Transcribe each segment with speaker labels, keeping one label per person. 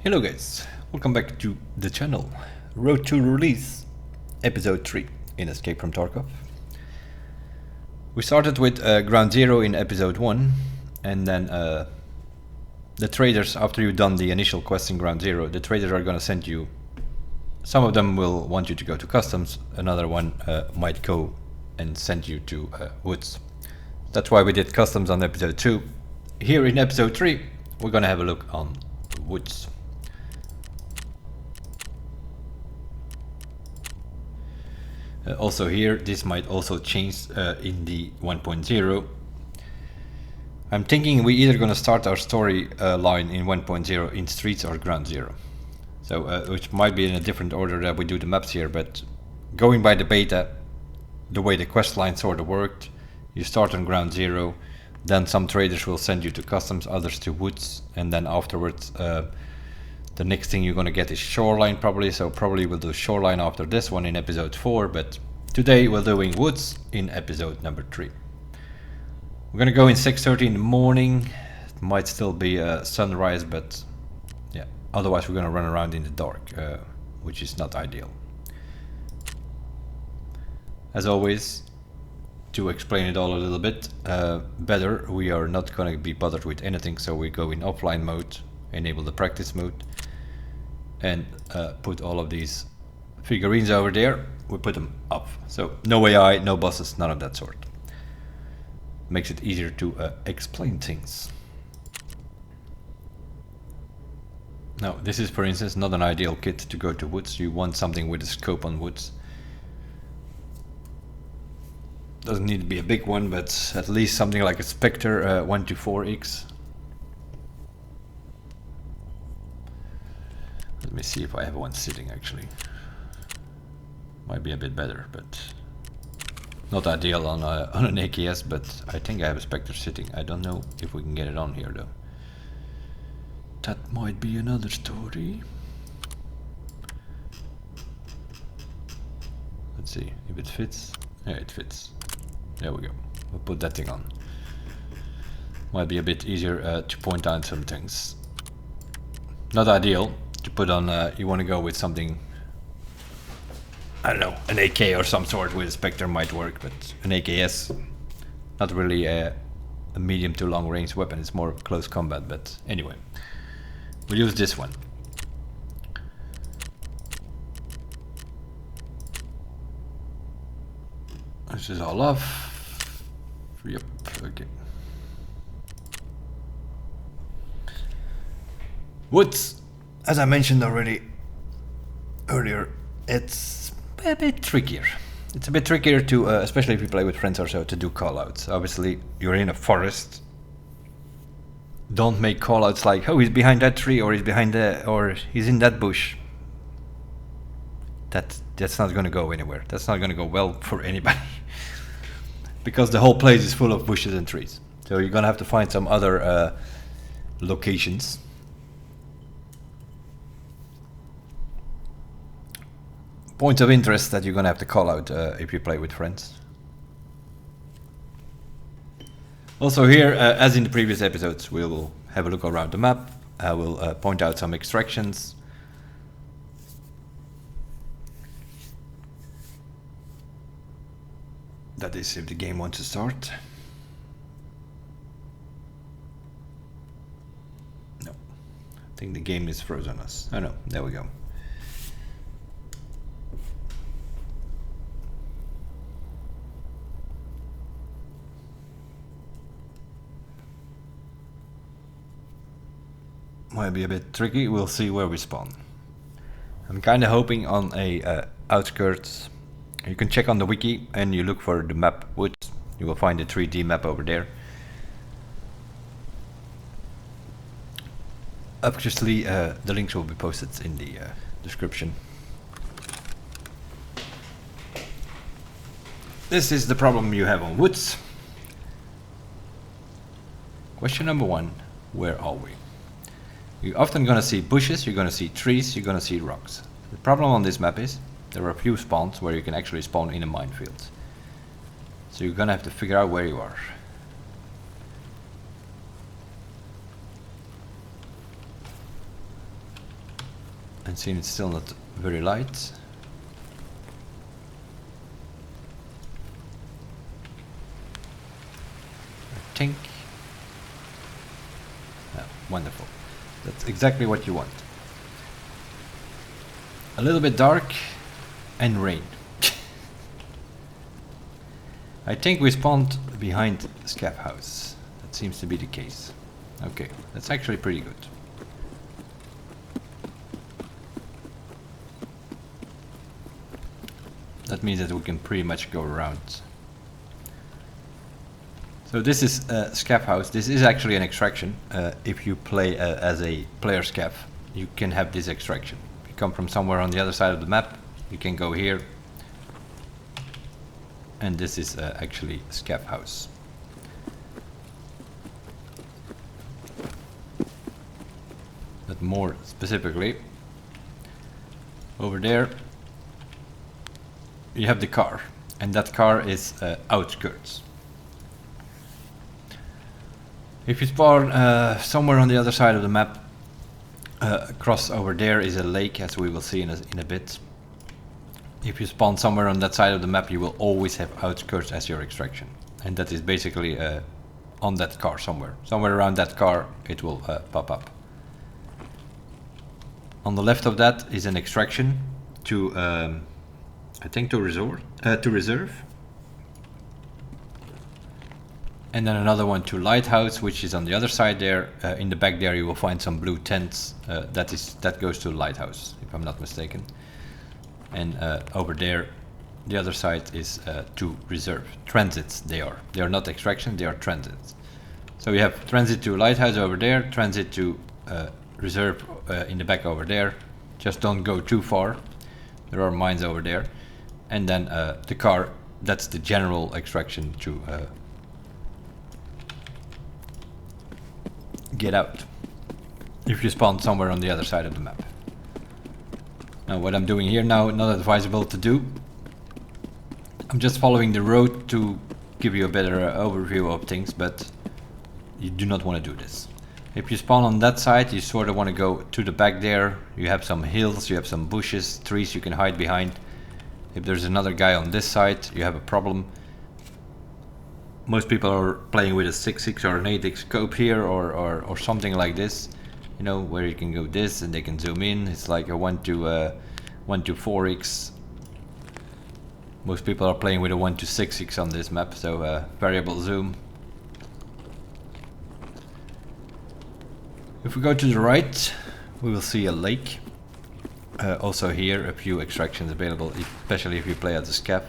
Speaker 1: Hello guys, welcome back to the channel. Road to Release, Episode 3 in Escape from Tarkov. We started with Ground Zero in Episode 1, and then the traders, after you've done the initial quest in Ground Zero, the traders are gonna send you, some of them will want you to go to Customs, another one might go and send you to Woods. That's why we did Customs on Episode 2. Here in Episode 3, we're gonna have a look on Woods. Also here, this might also change in the 1.0. I'm thinking we're either going to start our story line in 1.0 in Streets or Ground Zero. So, which might be in a different order that we do the maps here, but going by the beta, the way the quest line sort of worked, you start on Ground Zero, then some traders will send you to Customs, others to Woods, and then afterwards the next thing you're going to get is Shoreline probably, so probably we'll do Shoreline after this one in Episode 4, but today we're doing Woods in Episode number 3. We're going to go in 6:30 in the morning. It might still be sunrise, but yeah, otherwise we're going to run around in the dark, which is not ideal. As always, to explain it all a little bit better, we are not going to be bothered with anything, so we go in offline mode, enable the practice mode, and put all of these figurines over there. We put them up, so no AI, no bosses, none of that sort. Makes it easier to explain things. Now this is, for instance, not an ideal kit to go to Woods. You want something with a scope on Woods. Doesn't need to be a big one, but at least something like a Spectre 124X. Let me see if I have one sitting actually. Might be a bit better, but not ideal on an AKS, but I think I have a Spectre sitting. I don't know if we can get it on here though. That might be another story. Let's see if it fits. Yeah, it fits. There we go. We'll put that thing on. Might be a bit easier to point out some things. Not ideal to put on. You want to go with something, I don't know, an AK or some sort with a Spectre might work, but an AKS, not really a medium to long range weapon, it's more close combat, but anyway. We'll use this one. This is all off. Yep, okay. Woods, as I mentioned already earlier, it's a bit trickier. It's a bit trickier to, especially if you play with friends or so, to do callouts. Obviously, you're in a forest. Don't make callouts like, oh, he's behind that tree, or he's behind the, or he's in that bush. That's not going to go anywhere. That's not going to go well for anybody. Because the whole place is full of bushes and trees. So you're going to have to find some other locations. Points of interest that you're going to have to call out if you play with friends. Also here, as in the previous episodes, we'll have a look around the map. I will point out some extractions. That is if the game wants to start. No, I think the game is frozen us. Oh no, there we go. Might be a bit tricky, we'll see where we spawn. I'm kinda hoping on a outskirts. You can check on the wiki and you look for the map Woods. You will find the 3D map over there. Obviously the links will be posted in the description. This is the problem you have on Woods. Question number 1, where are we? You're often going to see bushes, you're going to see trees, you're going to see rocks. The problem on this map is there are a few spawns where you can actually spawn in a minefield. So you're going to have to figure out where you are. And see, it's still not very light. I think. Yeah, wonderful. That's exactly what you want. A little bit dark and rain. I think we spawned behind Scav House. That seems to be the case. Okay, that's actually pretty good. That means that we can pretty much go around. So this is Scav House. This is actually an extraction. If you play as a player Scav, you can have this extraction. If you come from somewhere on the other side of the map, you can go here. And this is actually Scav House. But more specifically, over there you have the car, and that car is outskirts. If you spawn somewhere on the other side of the map, across over there is a lake, as we will see in a bit. If you spawn somewhere on that side of the map, you will always have outskirts as your extraction, and that is basically on that car somewhere around that car it will pop up. On the left of that is an extraction to I think to reserve, and then another one to lighthouse, which is on the other side there. In the back there you will find some blue tents. That goes to lighthouse, if I'm not mistaken. And over there, the other side is to reserve. Transits they are not extraction, they are transits. So we have transit to lighthouse over there, transit to reserve in the back over there. Just don't go too far, there are mines over there. And then the car, that's the general extraction to get out if you spawn somewhere on the other side of the map. Now what I'm doing here now, not advisable to do. I'm just following the road to give you a better overview of things, but you do not want to do this. If you spawn on that side, you sort of want to go to the back there. You have some hills, you have some bushes, trees you can hide behind. If there's another guy on this side, you have a problem. Most people are playing with a 6x or an 8x scope here, or something like this. You know, where you can go this and they can zoom in. It's like a 1 to 4x. Most people are playing with a 1 to 6x on this map, so variable zoom. If we go to the right, we will see a lake. Also here, a few extractions available, especially if you play as a scav.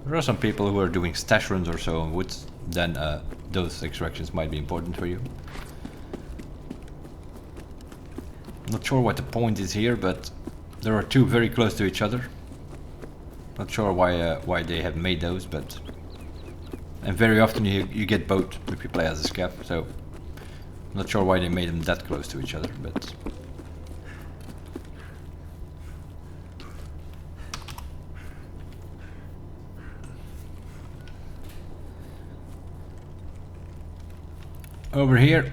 Speaker 1: There are some people who are doing stash runs or so on woods, then those extractions might be important for you. Not sure what the point is here, but there are two very close to each other. Not sure why they have made those, but and very often you get both if you play as a scav, so not sure why they made them that close to each other, but over here,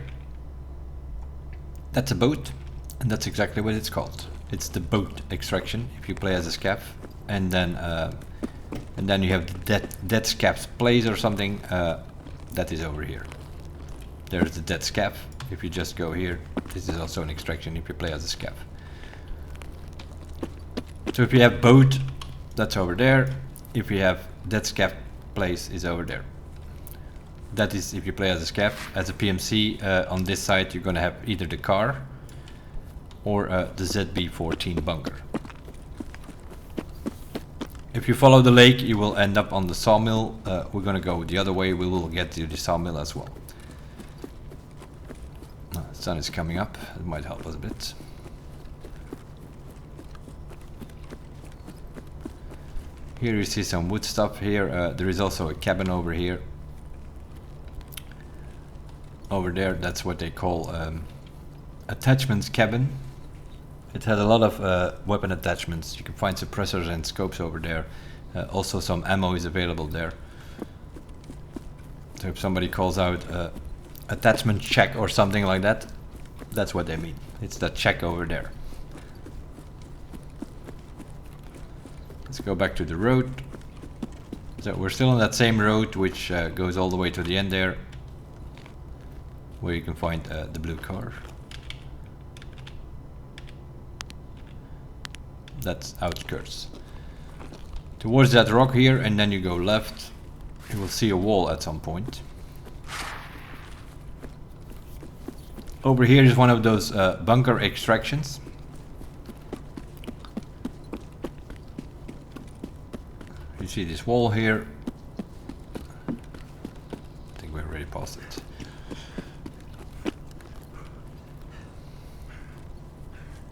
Speaker 1: that's a boat, and that's exactly what it's called. It's the boat extraction if you play as a scav, and then you have the dead scav's place or something. That is over here. There's the dead scav. If you just go here, this is also an extraction if you play as a scav. So if you have boat, that's over there. If you have dead scav place, is over there. That is if you play as a scav. As a PMC, on this side you're gonna have either the car or the ZB14 bunker. If you follow the lake, you will end up on the sawmill. We're gonna go the other way. We will get to the sawmill as well. The sun is coming up. It might help us a bit. Here you see some wood stuff. Here there is also a cabin over here. Over there, that's what they call attachments cabin. It has a lot of weapon attachments. You can find suppressors and scopes over there. Also some ammo is available there. So if somebody calls out attachment check or something like that, that's what they mean. It's that check over there. Let's go back to the road. So we're still on that same road, which goes all the way to the end there, where you can find the blue car. That's outskirts. Towards that rock here, and then you go left, you will see a wall at some point. Over here is one of those bunker extractions. You see this wall here. I think we're already past it.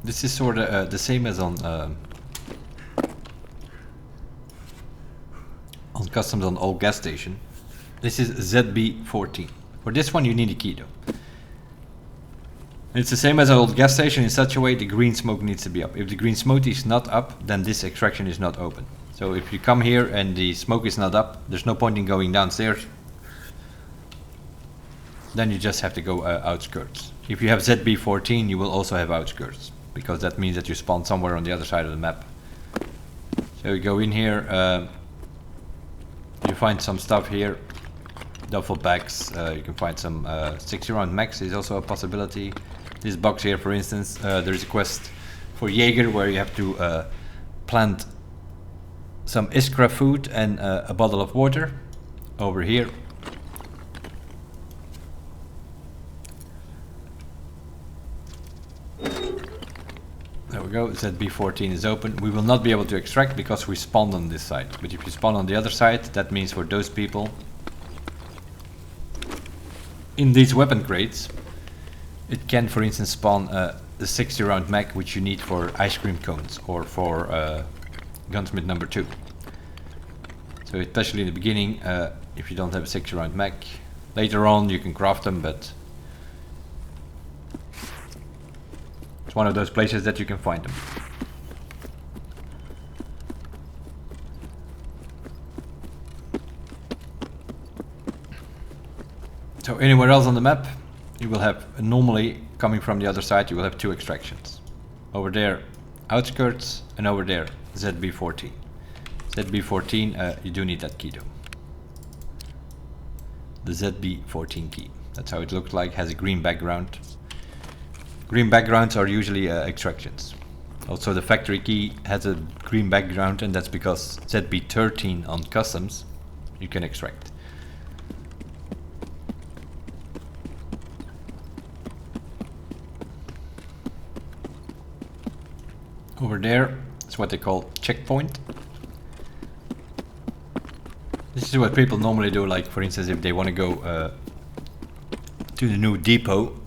Speaker 1: This is sort of the same as on customs on old gas station. This is ZB14. For this one you need a key though. It's the same as an old gas station in such a way the green smoke needs to be up. If the green smoke is not up, then this extraction is not open. So if you come here and the smoke is not up, there's no point in going downstairs. Then you just have to go outskirts. If you have ZB14, you will also have outskirts, because that means that you spawn somewhere on the other side of the map. So you go in here, you find some stuff here, duffel bags, you can find some 60 round max is also a possibility. This box here, for instance, there is a quest for Jaeger where you have to plant some Iskra food and a bottle of water over here. There we go, ZB14 is open. We will not be able to extract because we spawned on this side. But if you spawn on the other side, that means for those people in these weapon crates, it can, for instance, spawn the 60 round mag which you need for ice cream cones or for gunsmith number 2. So especially in the beginning, if you don't have a 60 round mag, later on you can craft them, but it's one of those places that you can find them. So anywhere else on the map, you will have, normally coming from the other side, you will have 2 extractions. Over there, outskirts, and over there, ZB14. ZB14, you do need that key though. The ZB14 key. That's how it looks like, has a green background. Green backgrounds are usually extractions. Also the factory key has a green background, and that's because ZB13 on customs you can extract. Over there is what they call checkpoint. This is what people normally do, like for instance if they want to go to the new depot,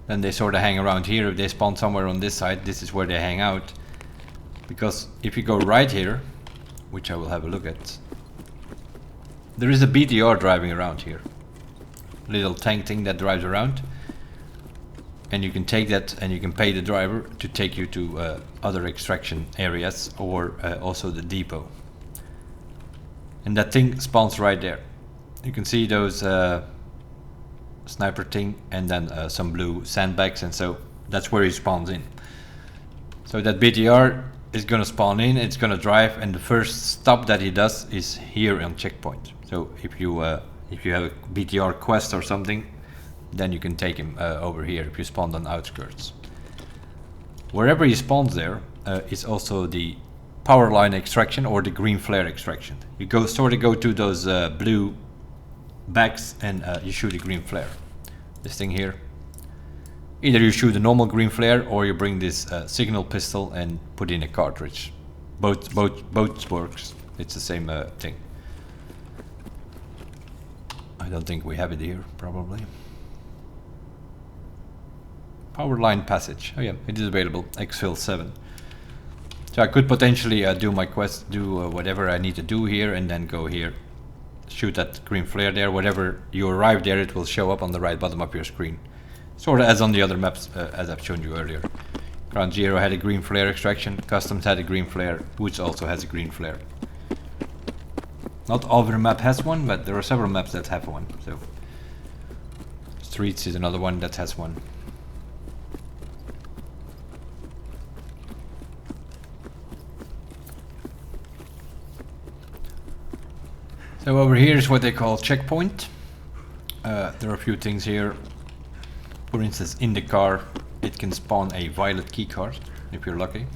Speaker 1: then they sort of hang around here. If they spawn somewhere on this side, this is where they hang out. Because if you go right here, which I will have a look at, there is a BTR driving around here. Little tank thing that drives around. And you can take that and you can pay the driver to take you to other extraction areas or also the depot. And that thing spawns right there. You can see those sniper thing and then some blue sandbags, and so that's where he spawns in. So that BTR is gonna spawn in, it's gonna drive, and the first stop that he does is here on checkpoint. So if you have a BTR quest or something, then you can take him over here if you spawned on outskirts. Wherever he spawns there is also the power line extraction or the green flare extraction. You go to those blue bags and you shoot a green flare. This thing here. Either you shoot a normal green flare or you bring this signal pistol and put in a cartridge. Both works. It's the same thing. I don't think we have it here, probably. Power line passage. Oh yeah, it is available. Exfil 7. So I could potentially do my quest, do whatever I need to do here, and then go here, shoot that green flare there. Whatever you arrive there, it will show up on the right bottom of your screen. Sort of as on the other maps, as I've shown you earlier. Ground Zero had a green flare extraction, Customs had a green flare, Woods also has a green flare. Not every map has one, but there are several maps that have one. So Streets is another one that has one. So over here is what they call checkpoint. There are a few things here. For instance, in the car, it can spawn a violet keycard if you're lucky.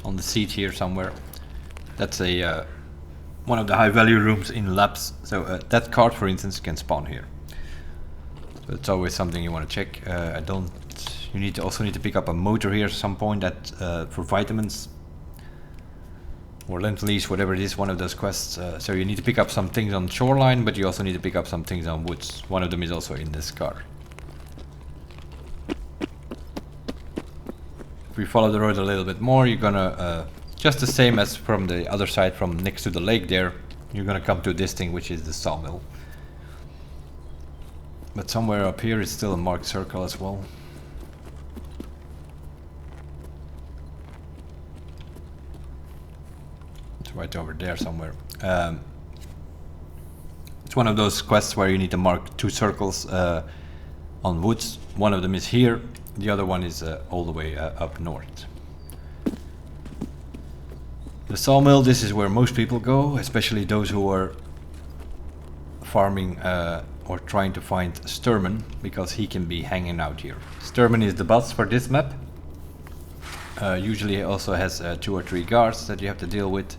Speaker 1: On the seat here somewhere. That's a one of the high value rooms in labs. So that card, for instance, can spawn here. So it's always something you want to check. You also need to pick up a motor here at some point for vitamins or lent lease, whatever it is, one of those quests. So you need to pick up some things on shoreline, but you also need to pick up some things on woods. One of them is also in this car. If we follow the road a little bit more, you're gonna just the same as from the other side, from next to the lake there, you're gonna come to this thing, which is the sawmill. But somewhere up here is still a marked circle as well. It's right over there somewhere. It's one of those quests where you need to mark 2 circles on woods. One of them is here, the other one is all the way up north. The sawmill, this is where most people go, especially those who are farming or trying to find Sturman, because he can be hanging out here. Sturman is the boss for this map. Usually he also has 2 or 3 guards that you have to deal with.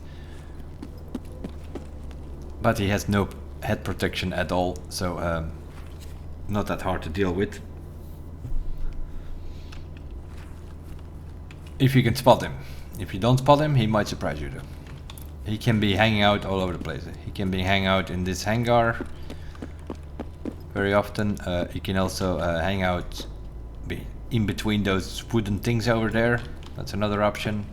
Speaker 1: But he has no head protection at all, so not that hard to deal with. If you can spot him. If you don't spot him, he might surprise you though. He can be hanging out all over the place. He can be hanging out in this hangar very often. He can also hang out in between those wooden things over there. That's another option.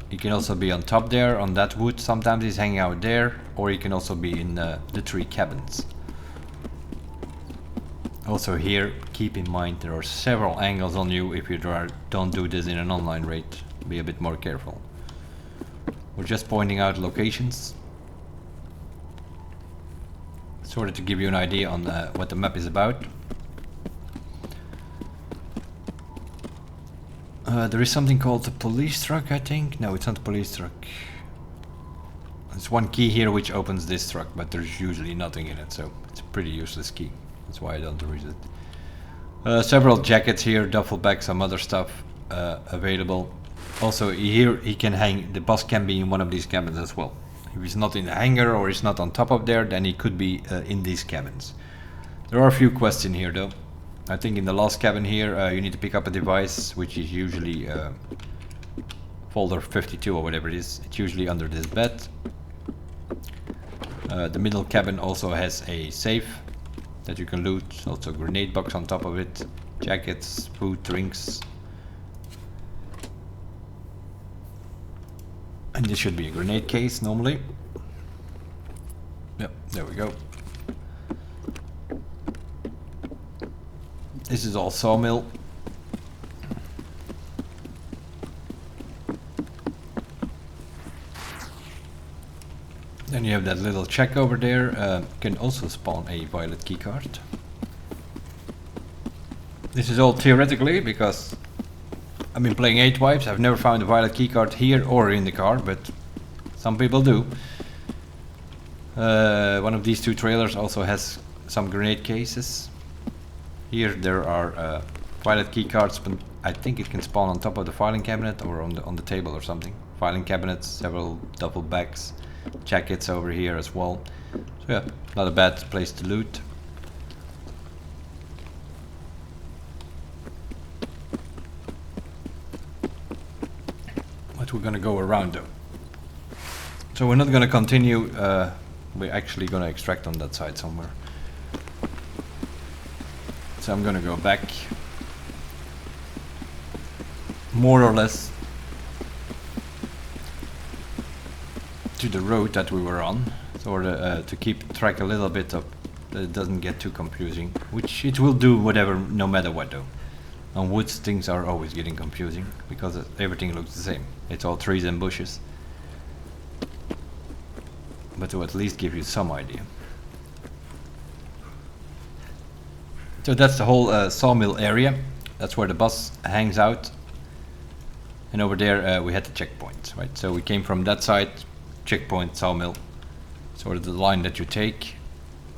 Speaker 1: He can also be on top there, on that wood. Sometimes he's hanging out there, or he can also be in the 3 cabins. Also here, keep in mind there are several angles on you if you don't do this in an online raid. Be a bit more careful. We're just pointing out locations, sort of to give you an idea on what the map is about. There is something called the police truck, I think. No, it's not the police truck. There's one key here which opens this truck, but there's usually nothing in it, so it's a pretty useless key. That's why I don't use it. Several jackets here, duffel bags, some other stuff available. Also here he can hang, the boss can be in one of these cabins as well. If he's not in the hangar or he's not on top of there, then he could be in these cabins. There are a few quests in here though. I think in the last cabin here you need to pick up a device, which is usually folder 52 or whatever it is. It's usually under this bed. The middle cabin also has a safe that you can loot, also a grenade box on top of it, jackets, food, drinks. And this should be a grenade case normally. Yep, there we go. This is all sawmill. Then you have that little check over there. Can also spawn a violet keycard. This is all theoretically because I've been playing 8 wipes. I've never found a violet keycard here or in the car, but some people do. One of these 2 trailers also has some grenade cases. Here there are violet keycards, but I think it can spawn on top of the filing cabinet or on the table or something. Filing cabinets, several duffel bags, jackets over here as well. So yeah, not a bad place to loot. But we're gonna go around though. So we're not gonna continue, we're actually gonna extract on that side somewhere. So I'm gonna go back, more or less, to the road that we were on, so to keep track a little bit of that it doesn't get too confusing, which it will do whatever, no matter what though. On woods things are always getting confusing because everything looks the same. It's all trees and bushes. But to at least give you some idea. So that's the whole sawmill area. That's where the bus hangs out. And over there we had the checkpoint, right? So we came from that side. checkpoint, sawmill, sort of the line that you take.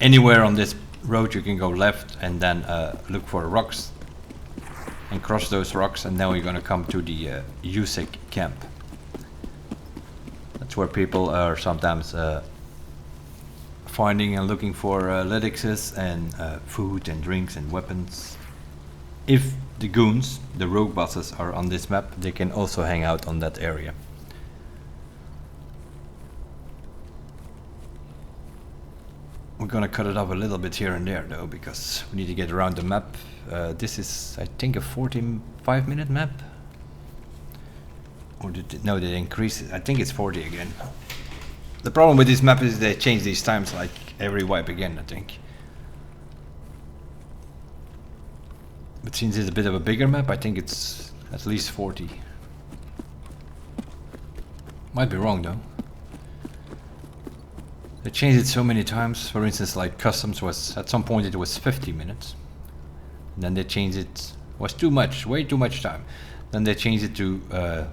Speaker 1: Anywhere on this road you can go left and then look for rocks and cross those rocks, and now you're gonna come to the USEC camp. That's where people are sometimes finding and looking for Linuxes and food and drinks and weapons. If the goons, the rogue bosses, are on this map, they can also hang out on that area. We're gonna cut it up a little bit here and there though, because we need to get around the map. This is, I think, a 45-minute map. Or no, they increase it. I think it's 40 again. The problem with this map is they change these times like every wipe again, I think. But since it's a bit of a bigger map, I think it's at least 40. Might be wrong though. They changed it so many times. For instance, like customs was, at some point it was 50 minutes. And then they changed it, was too much, way too much time. Then they changed it to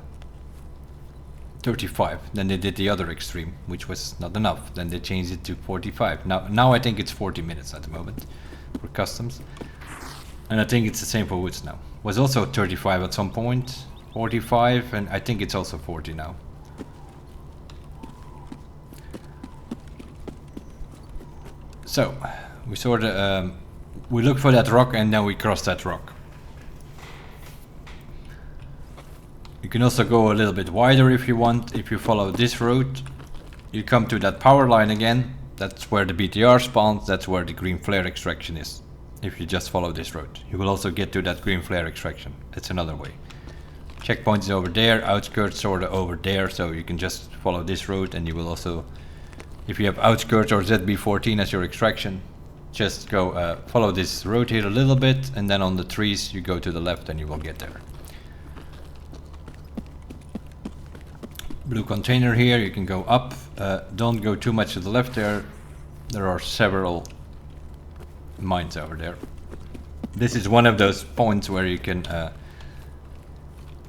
Speaker 1: 35. Then they did the other extreme, which was not enough. Then they changed it to 45. Now I think it's 40 minutes at the moment for customs. And I think it's the same for woods now. Was also 35 at some point, 45, and I think it's also 40 now. So we sort of we look for that rock and then we cross that rock. You can also go a little bit wider if you want. If you follow this road, you come to that power line again. That's where the BTR spawns. That's where the green flare extraction is. If you just follow this road, you will also get to that green flare extraction. It's another way. Checkpoint is over there, outskirts sort of over there, so you can just follow this road, and you will also, if you have outskirts or ZB14 as your extraction, just go follow this road here a little bit, and then on the trees you go to the left and you will get there. Blue container here, you can go up. Don't go too much to the left there. There are several mines over there. This is one of those points where you can,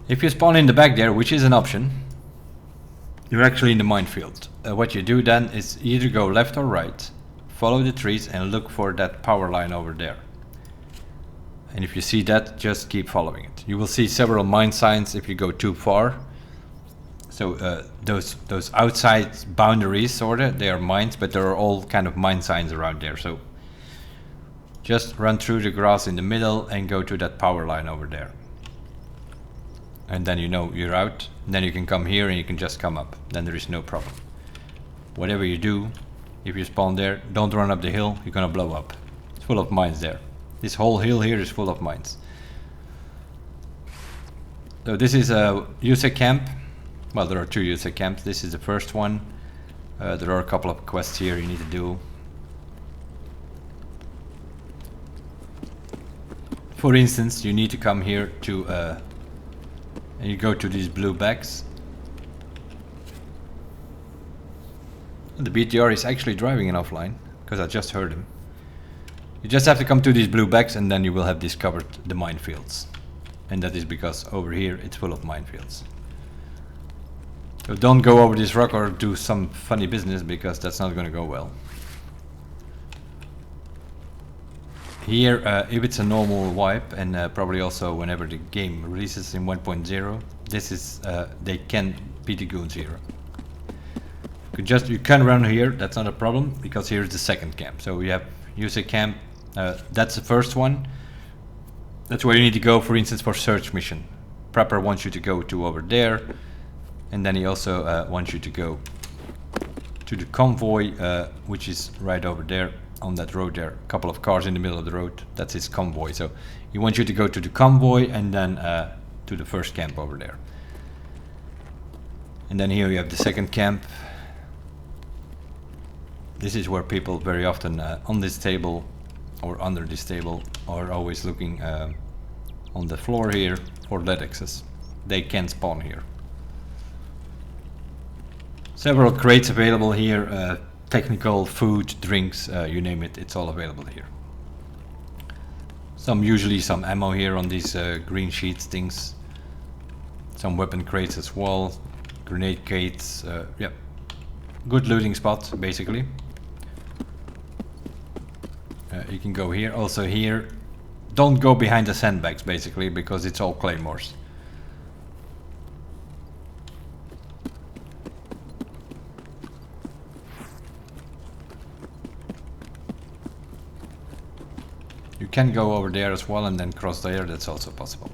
Speaker 1: if you spawn in the back there, which is an option, you're actually in the minefield. What you do then is either go left or right, follow the trees and look for that power line over there. And if you see that, just keep following it. You will see several mine signs if you go too far. So those outside boundaries, sorta, they are mines, but there are all kind of mine signs around there. So just run through the grass in the middle and go to that power line over there. And then you know you're out. And then you can come here and you can just come up. Then there is no problem. Whatever you do, if you spawn there, don't run up the hill, you're gonna blow up. It's full of mines there. This whole hill here is full of mines. So this is a USEC camp. Well, there are two USEC camps. This is the first one. There are a couple of quests here you need to do. For instance, you need to come here to and you go to these blue bags. The BTR is actually driving an offline because I just heard him. You just have to come to these blue bags and then you will have discovered the minefields. And that is because over here it's full of minefields. So don't go over this rock or do some funny business because that's not going to go well. Here, if it's a normal wipe, and probably also whenever the game releases in 1.0, this is they can beat the goons here. You can run here, that's not a problem, because here's the second camp. So we have USEC camp, that's the first one. That's where you need to go, for instance, for search mission. Prepper wants you to go to over there, and then he also wants you to go to the convoy, which is right over there. On that road there, a couple of cars in the middle of the road, that's his convoy. So he wants you to go to the convoy and then to the first camp over there. And then here you have the second camp. This is where people very often on this table or under this table are always looking on the floor here for Linuxes. They can spawn here. Several crates available here. Technical, food, drinks, you name it, it's all available here. Usually some ammo here on these green sheets things. Some weapon crates as well, grenade crates, yeah. Good looting spot, basically. You can go here. Also here, don't go behind the sandbags, basically, because it's all claymores. You can go over there as well and then cross there, that's also possible.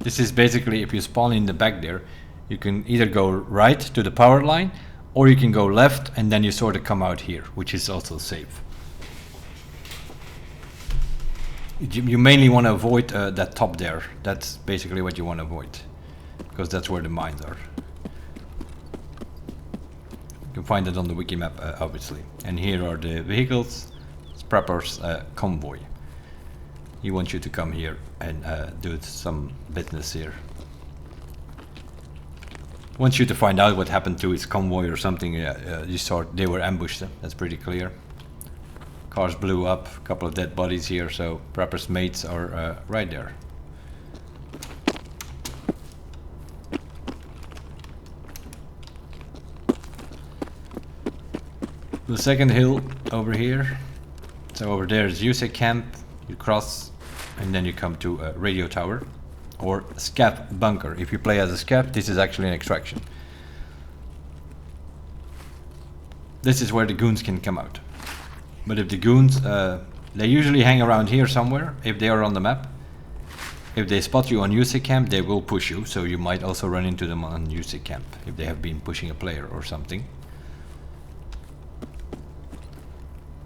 Speaker 1: This is basically, if you spawn in the back there, you can either go right to the power line, or you can go left and then you sort of come out here, which is also safe. You mainly want to avoid that top there. That's basically what you want to avoid, because that's where the mines are. You can find it on the wiki map, obviously. And here are the vehicles. It's Prepper's convoy. He wants you to come here and do some business here. Wants you to find out what happened to his convoy or something. You saw they were ambushed. That's pretty clear. Cars blew up, a couple of dead bodies here, so Prepper's mates are right there. The second hill over here. So over there is USEC camp. You cross and then you come to a radio tower or scav bunker. If you play as a scav, this is actually an extraction. This is where the goons can come out. But if the goons, they usually hang around here somewhere if they are on the map. If they spot you on USEC camp, they will push you, so you might also run into them on USEC camp if they have been pushing a player or something.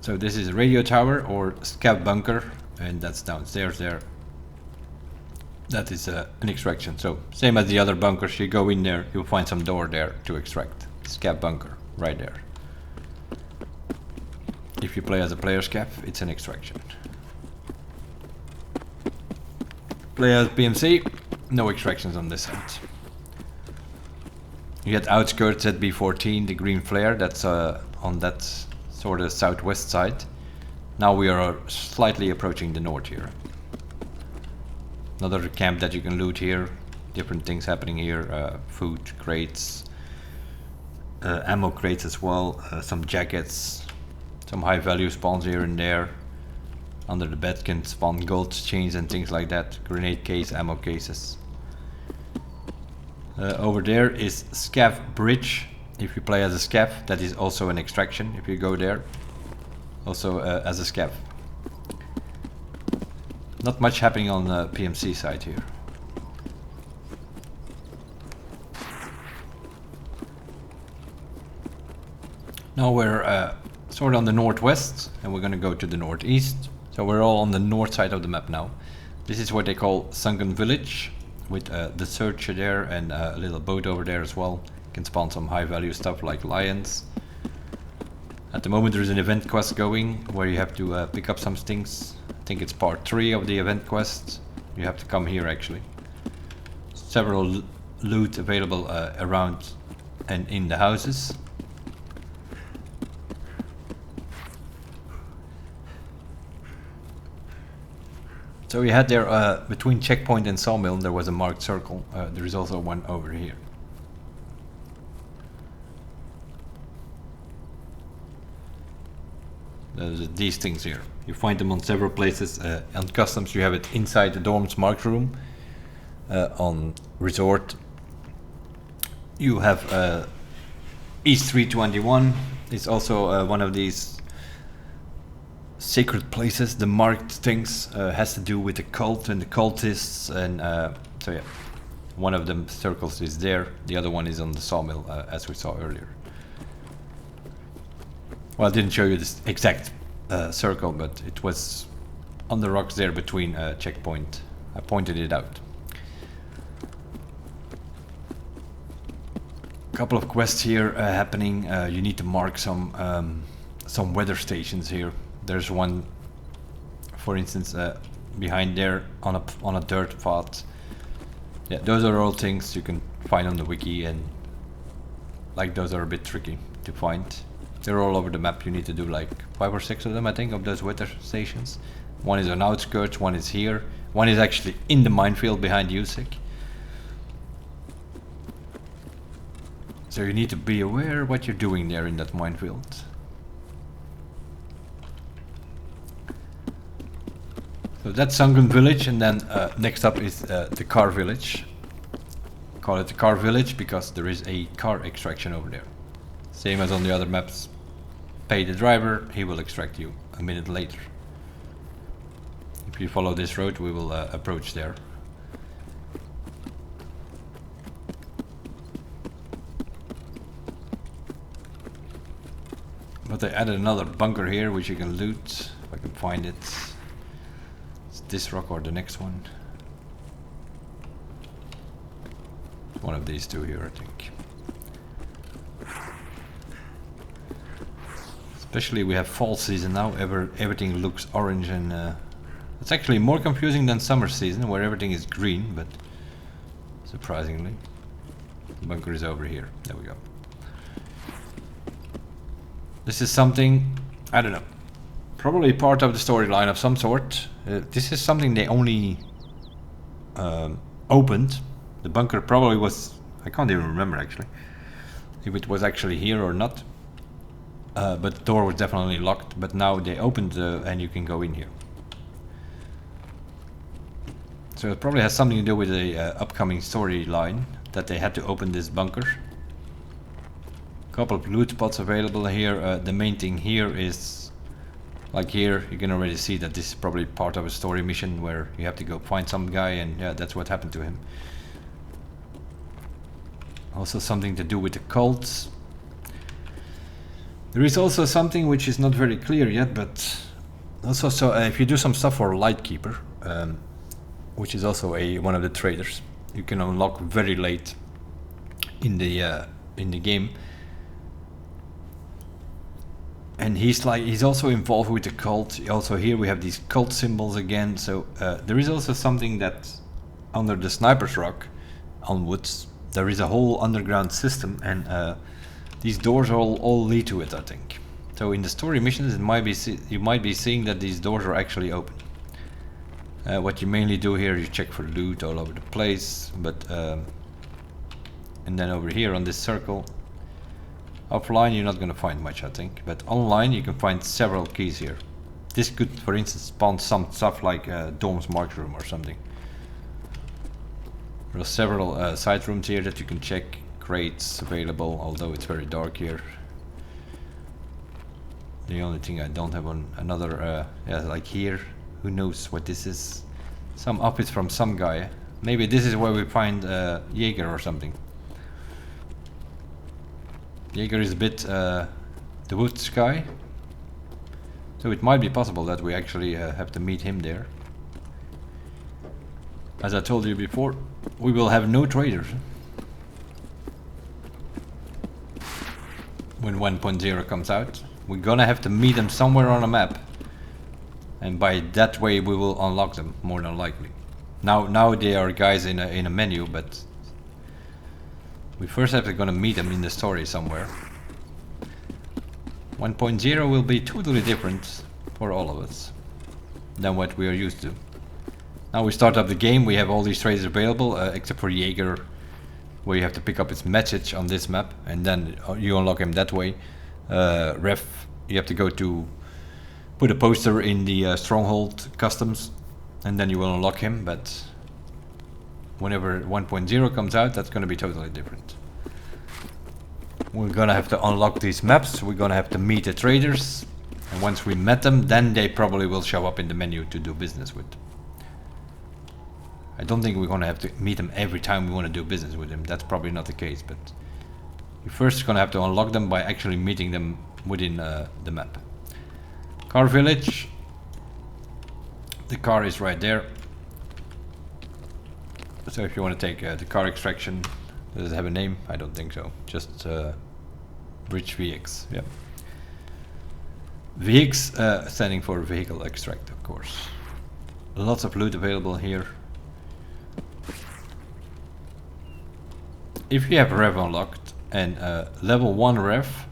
Speaker 1: So this is a radio tower or scav bunker, and that's downstairs there. That is an extraction. So same as the other bunkers, you go in there, you'll find some door there to extract. Scav bunker, right there. If you play as a player scav, it's an extraction. Play as PMC, no extractions on this side. You get outskirts at B14, the green flare, that's on that sort of southwest side. Now we are slightly approaching the north here. Another camp that you can loot here. Different things happening here. Food crates, ammo crates as well. Some jackets, some high value spawns here and there. Under the bed can spawn gold chains and things like that. Grenade case, ammo cases. Over there is Scav Bridge. If you play as a scav, that is also an extraction if you go there. Also as a scav. Not much happening on the PMC side here. Now we're sort of on the northwest and we're going to go to the northeast. So we're all on the north side of the map now. This is what they call Sunken Village, with the searcher there and a little boat over there as well. Can spawn some high value stuff like lions. At the moment there's an event quest going where you have to pick up some things. I think it's part 3 of the event quest. You have to come here actually. Several loot available around and in the houses. So we had there between checkpoint and sawmill there was a marked circle. There is also one over here. There's these things here. You find them on several places. On customs you have it inside the dorm's marked room. On resort you have Ep3 is also one of these sacred places. The marked things has to do with the cult and the cultists, and so yeah, one of them circles is there, the other one is on the sawmill as we saw earlier. Well, I didn't show you this exact circle, but it was on the rocks there between checkpoint. I pointed it out. Couple of quests here happening. You need to mark some weather stations here. There's one, for instance, behind there on a dirt path. Yeah, those are all things you can find on the wiki, and like those are a bit tricky to find. They're all over the map. You need to do like 5 or 6 of them, I think, of those weather stations. One is on outskirts, one is here, one is actually in the minefield behind USEC. So you need to be aware what you're doing there in that minefield. So that's Sunken Village, and then next up is the car village. Call it the car village because there is a car extraction over there. Same as on the other maps. Pay the driver, he will extract you a minute later. If you follow this road, we will approach there. But they added another bunker here which you can loot, if I can find it. It's this rock or the next one. It's one of these two here, I think. Especially we have fall season now, everything looks orange, and it's actually more confusing than summer season where everything is green, but surprisingly. The bunker is over here, there we go. This is something, I don't know, probably part of the storyline of some sort. This is something they only opened. The bunker probably was, I can't even remember actually, if it was actually here or not. But the door was definitely locked, but now they opened and you can go in here. So it probably has something to do with the upcoming storyline that they had to open this bunker. Couple of loot spots available here. The main thing here is, like here, you can already see that this is probably part of a story mission where you have to go find some guy, and yeah, that's what happened to him. Also something to do with the cults. There is also something which is not very clear yet, but also so if you do some stuff for Lightkeeper, which is also one of the traders, you can unlock very late in the game. And he's also involved with the cult. Also here we have these cult symbols again. So there is also something that under the Sniper's Rock onwards, there is a whole underground system, and these doors all lead to it, I think. So in the story missions, it might be you might be seeing that these doors are actually open. What you mainly do here, you check for loot all over the place, but and then over here on this circle. Offline you're not going to find much, I think, but online you can find several keys here. This could, for instance, spawn some stuff like Dom's Mark Room or something. There are several side rooms here that you can check. Crates available, although it's very dark here. The only thing I don't have on another, yeah, like here, who knows what this is? Some outfits from some guy. Maybe this is where we find Jaeger or something. Jaeger is a bit the woods guy, so it might be possible that we actually have to meet him there. As I told you before, we will have no traders when 1.0 comes out. We're gonna have to meet them somewhere on a map, and by that way we will unlock them more than likely. Now they are guys in a menu, but we first have to gonna meet them in the story somewhere. 1.0 will be totally different for all of us than what we are used to. Now we start up the game, we have all these traders available, except for Jaeger, where you have to pick up his message on this map, and then you unlock him that way. Ref, you have to go to put a poster in the stronghold customs, and then you will unlock him, but whenever 1.0 comes out, that's going to be totally different. We're gonna have to unlock these maps, we're gonna have to meet the traders, and once we met them, then they probably will show up in the menu to do business with. I don't think we're gonna have to meet them every time we want to do business with them, that's probably not the case, but you're first gonna have to unlock them by actually meeting them within the map. Car village, the car is right there. So if you want to take the car extraction, does it have a name? I don't think so. Just Bridge VX. Yeah. VX standing for vehicle extract, of course. Lots of loot available here. If you have rev unlocked and level 1 rev,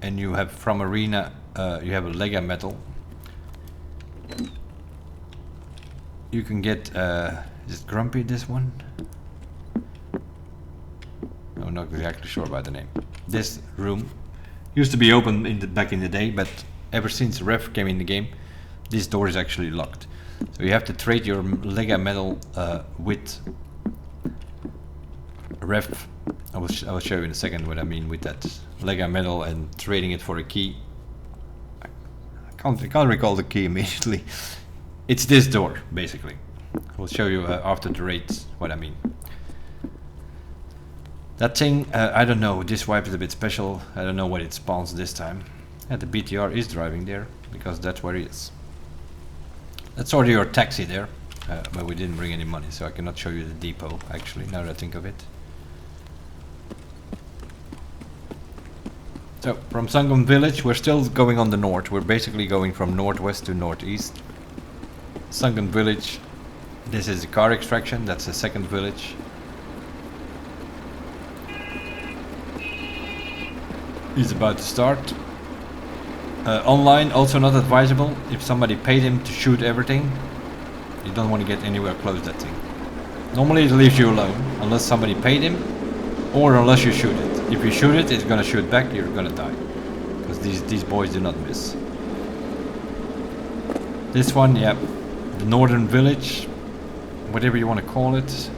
Speaker 1: and you have from arena, you have a Lega metal, you can get. Is it Grumpy, this one? Oh, no, not exactly sure about the name. This room used to be open back in the day, but ever since Ref came in the game, this door is actually locked. So you have to trade your Lega metal with Ref. I will show you in a second what I mean with that Lega metal and trading it for a key. I can't recall the key immediately. It's this door, basically. I will show you after the raids what I mean. That thing, I don't know, this wipe is a bit special. I don't know what it spawns this time. Yeah, the BTR is driving there, because that's where he is. That's already your taxi there, but we didn't bring any money, so I cannot show you the depot, actually, now that I think of it. So, from Sangam village, we're still going on the north. We're basically going from northwest to northeast. Sangam village, this is the car extraction, that's the second village. He's about to start. Online, also not advisable. If somebody paid him to shoot everything, you don't want to get anywhere close to that thing. Normally it leaves you alone, unless somebody paid him, or unless you shoot it. If you shoot it, it's gonna shoot back, you're gonna die. Because these boys do not miss. This one, yeah, the northern village, whatever you want to call it.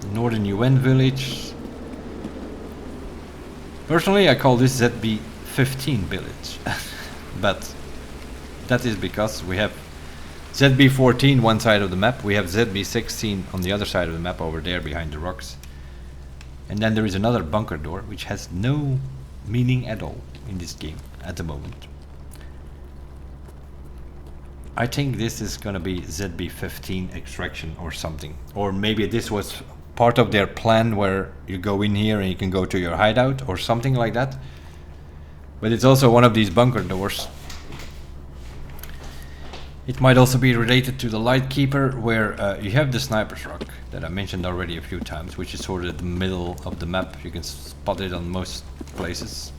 Speaker 1: The northern UN village. Personally, I call this ZB15 village, but that is because we have ZB14 one side of the map, we have ZB16 on the other side of the map over there behind the rocks. And then there is another bunker door, which has no meaning at all in this game at the moment. I think this is gonna be ZB15 extraction or something. Or maybe this was part of their plan where you go in here and you can go to your hideout or something like that. But it's also one of these bunker doors. It might also be related to the Lightkeeper, where you have the Sniper's Rock that I mentioned already a few times, which is sort of the middle of the map. You can spot it on most places.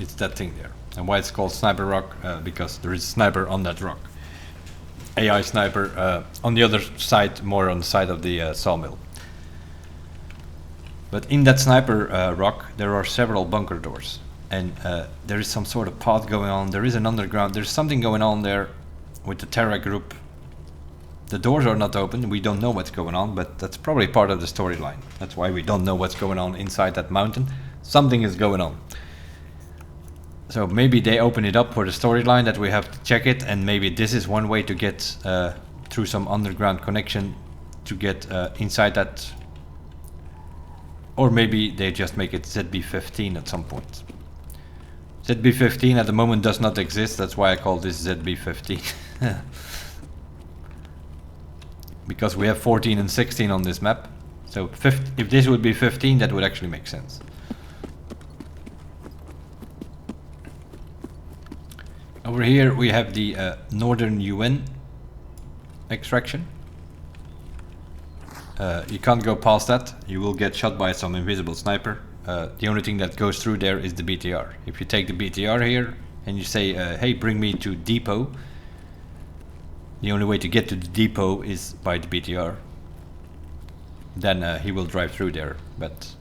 Speaker 1: It's that thing there. And why it's called Sniper Rock? Because there is a sniper on that rock. AI sniper on the other side, more on the side of the sawmill. But in that sniper rock, there are several bunker doors. And there is some sort of pod going on. There is an underground. There's something going on there with the Terra group. The doors are not open. We don't know what's going on, but that's probably part of the storyline. That's why we don't know what's going on inside that mountain. Something is going on. So maybe they open it up for the storyline that we have to check it, and maybe this is one way to get through some underground connection to get inside that. Or maybe they just make it ZB15 at some point. ZB15 at the moment does not exist, that's why I call this ZB15. Because we have 14 and 16 on this map. So if this would be 15, that would actually make sense. Over here we have the Northern UN extraction. You can't go past that, you will get shot by some invisible sniper. The only thing that goes through there is the BTR. If you take the BTR here and you say, hey, bring me to depot, the only way to get to the depot is by the BTR. Then he will drive through there. But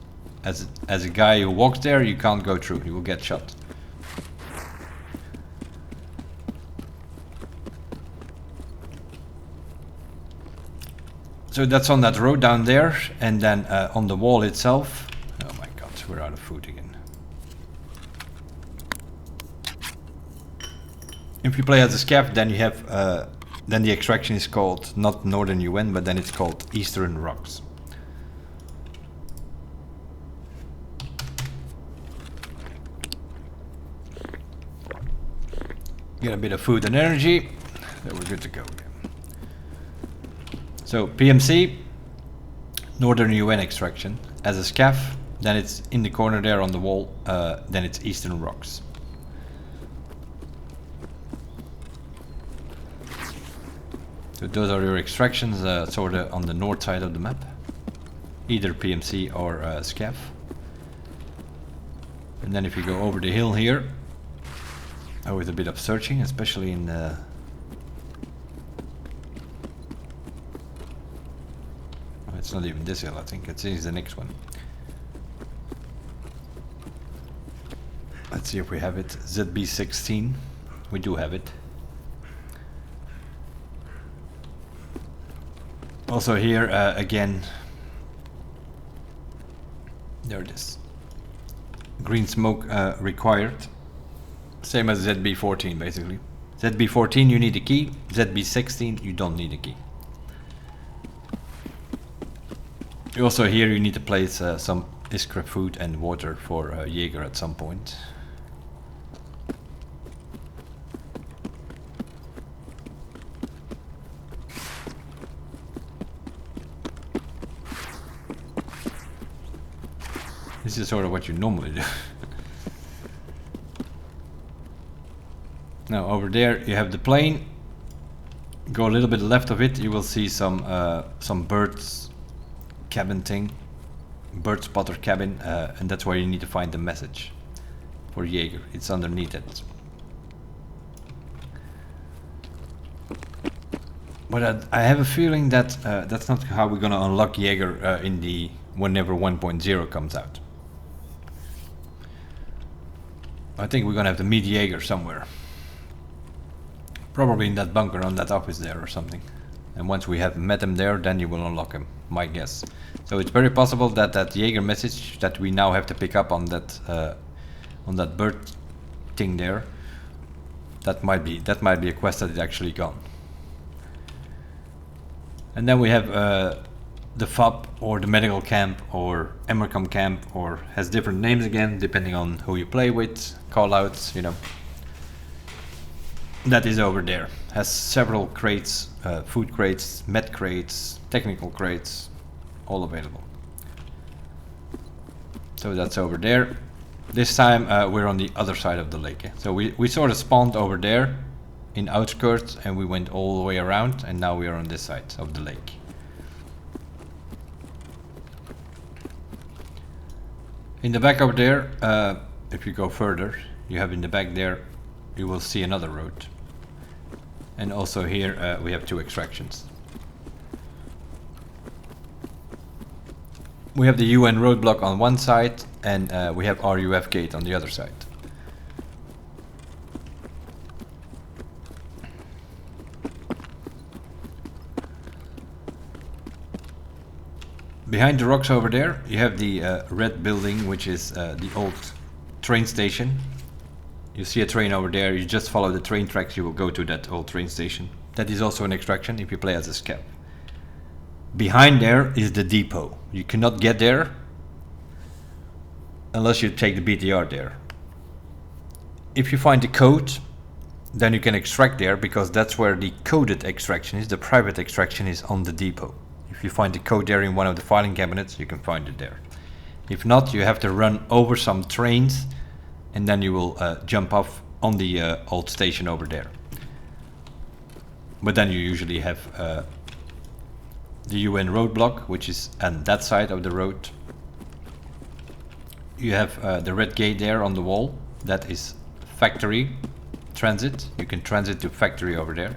Speaker 1: as a guy who walks there, you can't go through, you will get shot. So that's on that road down there, and then on the wall itself. Oh my god, we're out of food again. If you play as a scav, then you have then the extraction is called not Northern UN, but then it's called Eastern Rocks. Get a bit of food and energy, then we're good to go again. So PMC, Northern UN extraction. As a scav, then it's in the corner there on the wall, then it's Eastern Rocks. So those are your extractions, sort of on the north side of the map. Either PMC or scav. And then if you go over the hill here, with a bit of searching, especially in It's not even this hill, I think. It's the next one. Let's see if we have it. ZB16. We do have it. Also here, again, there it is. Green smoke required. Same as ZB14 basically. ZB14 you need a key, ZB16 you don't need a key. Also here you need to place some Iskra food and water for Jaeger at some point. This is sort of what you normally do. Now over there you have the plane. Go a little bit left of it, you will see some birds cabin thing, bird spotter cabin, and that's where you need to find the message for Jaeger. It's underneath it. But I have a feeling that that's not how we're gonna unlock Jaeger in the whenever 1.0 comes out. I think we're gonna have to meet Jaeger somewhere. Probably in that bunker on that office there or something. And once we have met him there, then you will unlock him, my guess. So it's very possible that that Jaeger message that we now have to pick up on that bird thing there, that might be a quest that is actually gone. And then we have the FOB or the medical camp or Emercom camp, or has different names again depending on who you play with, callouts, you know. That is over there. Has several crates, food crates, med crates, technical crates, all available. So that's over there. This time we're on the other side of the lake. So we sort of spawned over there in outskirts and we went all the way around, and now we are on this side of the lake. In the back over there, if you go further, you have in the back there, you will see another road. And also here we have two extractions. We have the UN roadblock on one side, and we have RUF gate on the other side. Behind the rocks over there, you have the red building, which is the old train station. You see a train over there, you just follow the train tracks, you will go to that old train station. That is also an extraction if you play as a scav. Behind there is the depot. You cannot get there unless you take the BTR there. If you find the code, then you can extract there, because that's where the coded extraction is. The private extraction is on the depot. If you find the code there in one of the filing cabinets, you can find it there. If not, you have to run over some trains, and then you will jump off on the old station over there. But then you usually have the UN roadblock, which is on that side of the road. You have the red gate there on the wall. That is factory transit. You can transit to factory over there.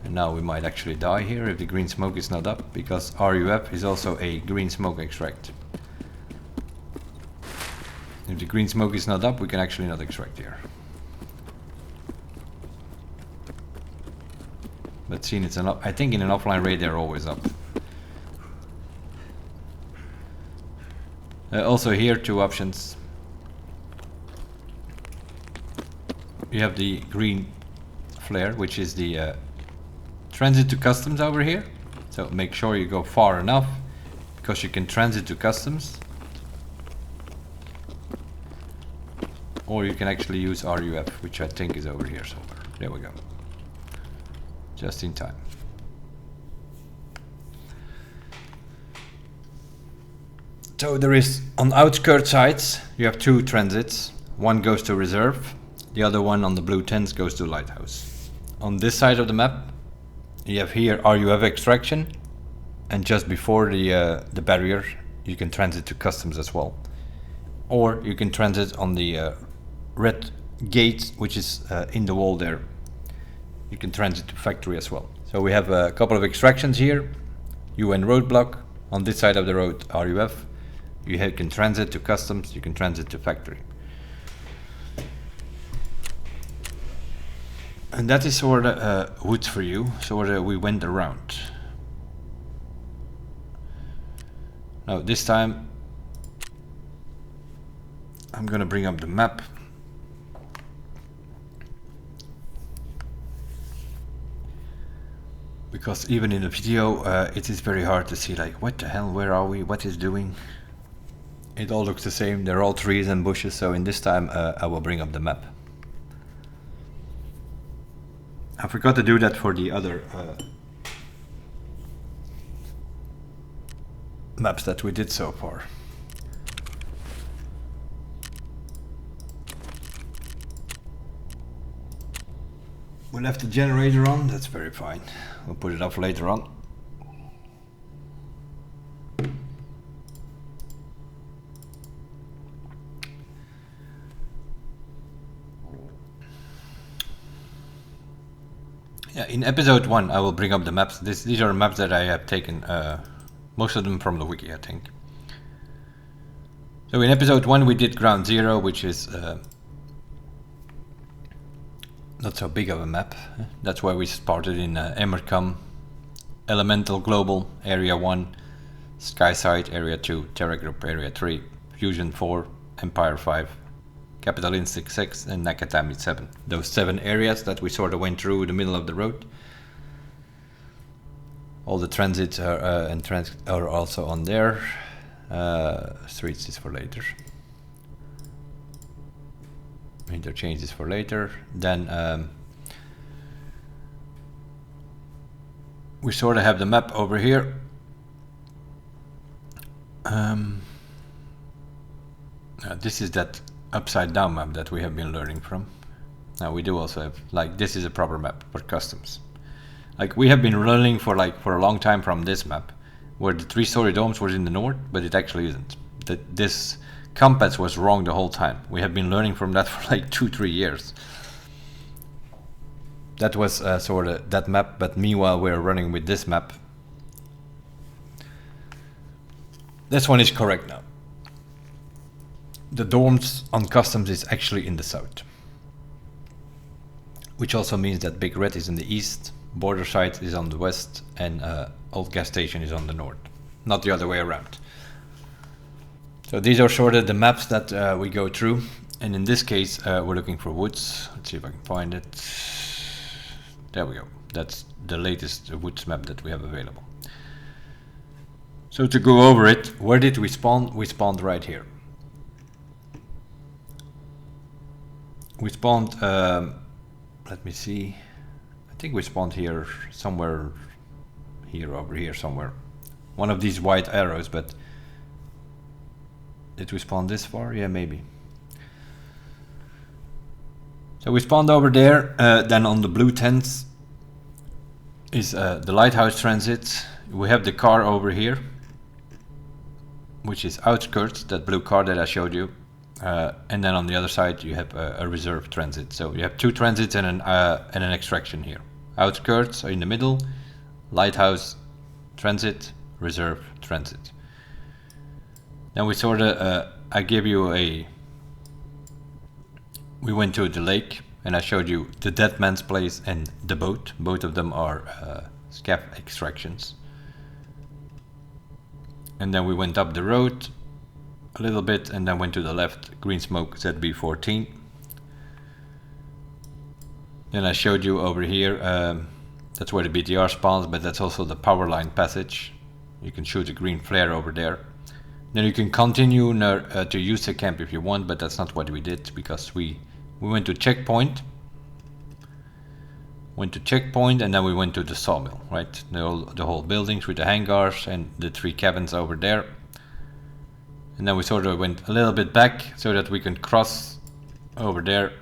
Speaker 1: And now we might actually die here if the green smoke is not up, because RUF is also a green smoke extract. If the green smoke is not up, we can actually not extract here. But seeing it's an I think in an offline raid they're always up. Also here, two options. You have the green flare, which is the transit to customs over here. So make sure you go far enough, because you can transit to customs. Or you can actually use RUF, which I think is over here somewhere. There we go. Just in time. So there is, on outskirt sites, you have two transits. One goes to reserve, the other one on the blue tents goes to lighthouse. On this side of the map, you have here RUF extraction, and just before the barrier, you can transit to customs as well. Or you can transit on the red gate, which is in the wall there. You can transit to factory as well. So we have a couple of extractions here. UN roadblock. On this side of the road, RUF. You can transit to customs, you can transit to factory. And that is sort of woods for you, sort of we went around. Now this time I'm gonna bring up the map. Because even in the video it is very hard to see, like, what the hell, where are we, what is doing? It all looks the same, they're all trees and bushes, so in this time I will bring up the map. I forgot to do that for the other maps that we did so far. We left the generator on, that's very fine. We'll put it off later on. Yeah, in episode 1 I will bring up the maps. These are maps that I have taken, most of them from the wiki, I think. So in episode 1 we did Ground Zero, which is not so big of a map. That's why we started in Emercom, Elemental Global, Area 1, Skyside, Area 2, Terra Group, Area 3, Fusion 4, Empire 5, Capital Instinct 6 and Nakatami 7. Those 7 areas that we sort of went through the middle of the road. All the transits are also on there. Streets is for later. Interchange is for later. Then we sort of have the map over here. This is that upside down map that we have been learning from. Now we do also have, like, this is a proper map for customs. Like, we have been learning for a long time from this map, where the 3-story domes was in the north, but it actually isn't. This compass was wrong the whole time. We have been learning from that for like 2-3 years. That was sort of that map, but meanwhile we're running with this map. This one is correct now. The dorms on customs is actually in the south, which also means that Big Red is in the east, border site is on the west, and Old Gas Station is on the north, not the other way around. So these are sort of the maps that we go through, and in this case we're looking for woods. Let's see if I can find it. There we go. That's the latest woods map that we have available. So to go over it, where did we spawn? We spawned right here. We spawned, let me see, I think we spawned here somewhere, over here somewhere. One of these white arrows, but did we spawn this far? Yeah, maybe. So we spawned over there, then on the blue tents is the lighthouse transit. We have the car over here, which is outskirts, that blue car that I showed you. And then on the other side you have a reserve transit. So you have 2 transits and an extraction here. Outskirts are in the middle, lighthouse transit, reserve transit. Then we sort of, I gave you we went to the lake and I showed you the dead man's place and the boat. Both of them are scav extractions. And then we went up the road a little bit and then went to the left, green smoke ZB14. Then I showed you over here, that's where the BTR spawns, but that's also the power line passage. You can shoot a green flare over there. Then you can continue to use the camp if you want, but that's not what we did, because we went to checkpoint. And then we went to the sawmill, right? The whole buildings with the hangars and the 3 cabins over there. And then we sort of went a little bit back so that we can cross over there.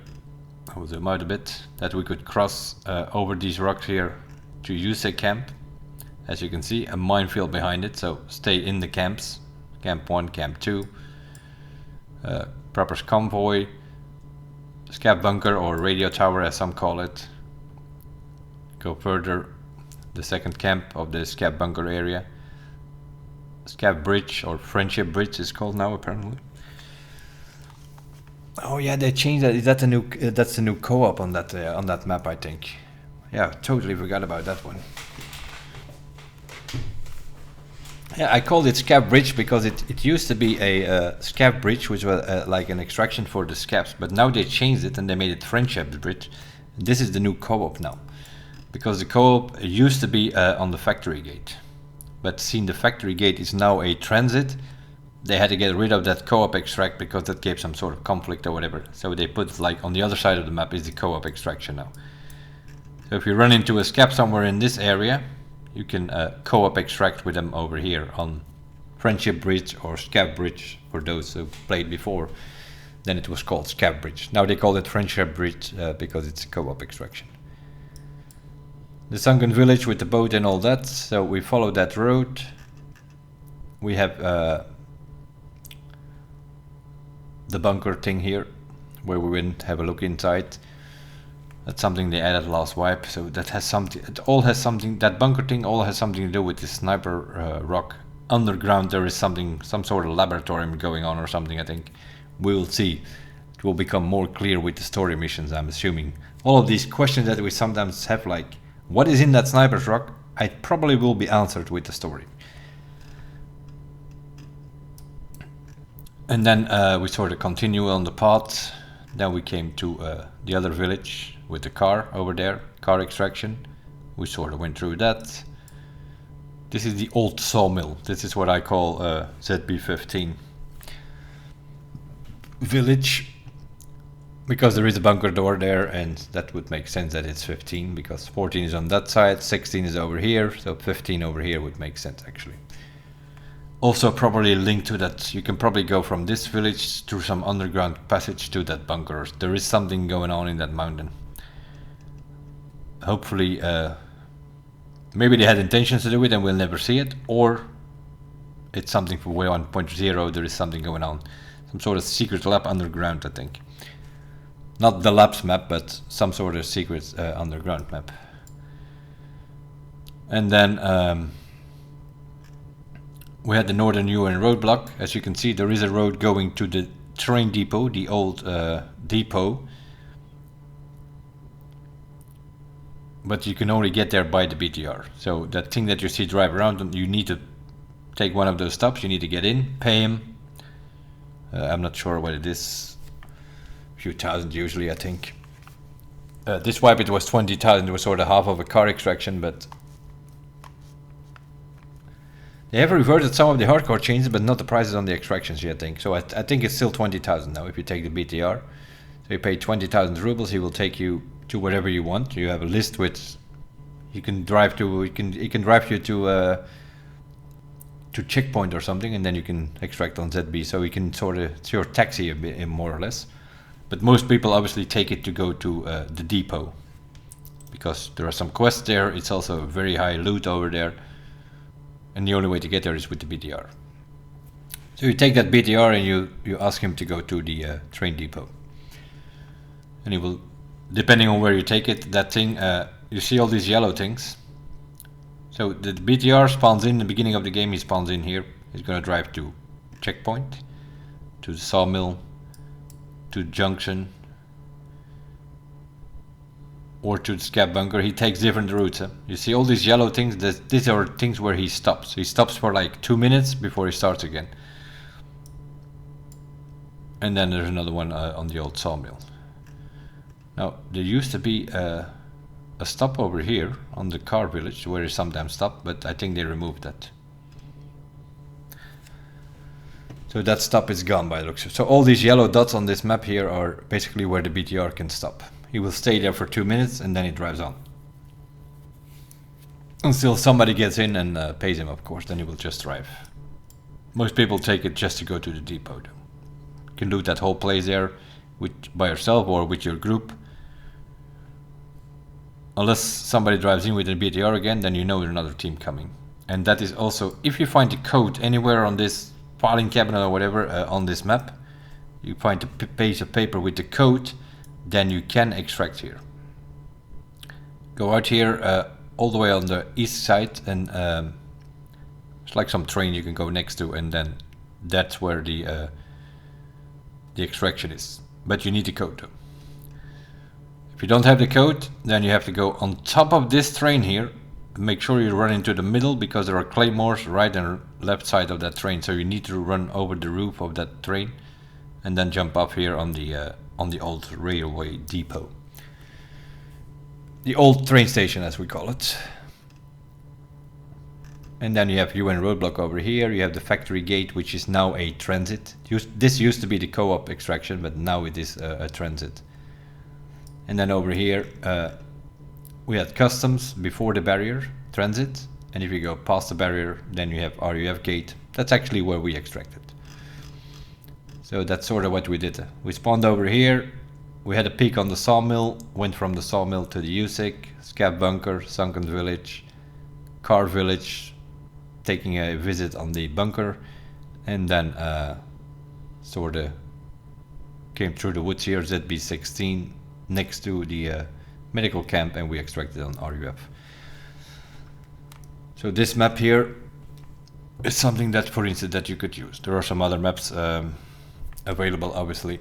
Speaker 1: I'll zoom out a bit. That we could cross over these rocks here to use a camp. As you can see, a minefield behind it, so stay in the camps. Camp 1, Camp 2, proper convoy, scav bunker or radio tower as some call it. Go further, the second camp of the Scab bunker area. Scab Bridge, or Friendship Bridge is called now apparently. Oh yeah, they changed that. Is that the new? That's the new co-op on that map, I think. Yeah, totally forgot about that one. Yeah, I called it Scab Bridge because it used to be a Scab Bridge, which was like an extraction for the Scabs, but now they changed it and they made it Friendship Bridge. This is the new co-op now, because the co-op used to be on the factory gate, but seeing the factory gate is now a transit, they had to get rid of that co-op extract because that gave some sort of conflict or whatever. So they put like on the other side of the map is the co-op extraction now. So if you run into a Scab somewhere in this area, you can co-op extract with them over here on Friendship Bridge or Scab Bridge for those who played before. Then it was called Scab Bridge. Now they call it Friendship Bridge because it's a co-op extraction. The sunken village with the boat and all that. So we follow that road. We have the bunker thing here where we went have a look inside. That's something they added last wipe, so that has something. It all has something. That bunker thing all has something to do with the sniper rock. Underground, there is something, some sort of laboratory going on or something. I think we'll see. It will become more clear with the story missions. I'm assuming all of these questions that we sometimes have, like what is in that sniper's rock, I probably will be answered with the story. And then we sort of continue on the path. Then we came to the other village with the car over there, car extraction. We sort of went through that. This is the old sawmill. This is what I call ZB15 village, because there is a bunker door there, and that would make sense that it's 15 because 14 is on that side, 16 is over here, so 15 over here would make sense actually. Also probably linked to that, you can probably go from this village through some underground passage to that bunker. There is something going on in that mountain. Hopefully, maybe they had intentions to do it and we'll never see it, or it's something for way 1.0, there is something going on. Some sort of secret lab underground, I think. Not the labs map, but some sort of secret underground map. And then we had the Northern UN roadblock. As you can see, there is a road going to the train depot, the old depot. But you can only get there by the BTR. So that thing that you see drive around, you need to take one of those stops. You need to get in, pay him. I'm not sure what it is. A few thousand usually, I think. This wipe it was 20,000. It was sort of half of a car extraction, but they have reverted some of the hardcore changes, but not the prices on the extractions yet, I think. So I think it's still 20,000 now if you take the BTR. So you pay 20,000 rubles, he will take you to wherever you want. You have a list with, you can drive to, he can drive you to checkpoint or something, and then you can extract on ZB. So you can sort of, it's your taxi a bit, more or less. But most people obviously take it to go to the depot, because there are some quests there. It's also very high loot over there, and the only way to get there is with the BTR. So you take that BTR and you ask him to go to the train depot, and he will, depending on where you take it, that thing, you see all these yellow things. So the BTR spawns in the beginning of the game. He spawns in here. He's gonna drive to checkpoint, to the sawmill, to junction, or to the Scab bunker. He takes different routes. You see all these yellow things. These are things where he stops. He stops for like 2 minutes before he starts again. And then there's another one on the old sawmill. Now there used to be a stop over here on the car village where he sometimes stopped, but I think they removed that. So that stop is gone by the looks of it. So all these yellow dots on this map here are basically where the BTR can stop. He will stay there for 2 minutes and then he drives on. Until somebody gets in and pays him, of course, then he will just drive. Most people take it just to go to the depot though. You can loot that whole place there by yourself or with your group. Unless somebody drives in with a BTR again, then you know there's another team coming. And that is also, if you find the code anywhere on this filing cabinet or whatever on this map, you find a piece of paper with the code, then you can extract here. Go out here, all the way on the east side, and it's like some train you can go next to, and then that's where the extraction is. But you need the code though. If you don't have the code, then you have to go on top of this train here. Make sure you run into the middle, because there are claymores right and left side of that train. So you need to run over the roof of that train and then jump up here on the old railway depot. The old train station, as we call it. And then you have UN roadblock over here. You have the factory gate, which is now a transit. This used to be the co-op extraction, but now it is a transit. And then over here, we had customs before the barrier, transit. And if you go past the barrier, then you have RUF gate. That's actually where we extracted. So that's sort of what we did. We spawned over here. We had a peek on the sawmill, went from the sawmill to the USIC, Scab Bunker, Sunken Village, Car Village, taking a visit on the bunker, and then sort of came through the woods here, ZB16, next to the medical camp, and we extracted on RUF. So this map here is something that, for instance, that you could use. There are some other maps available, obviously.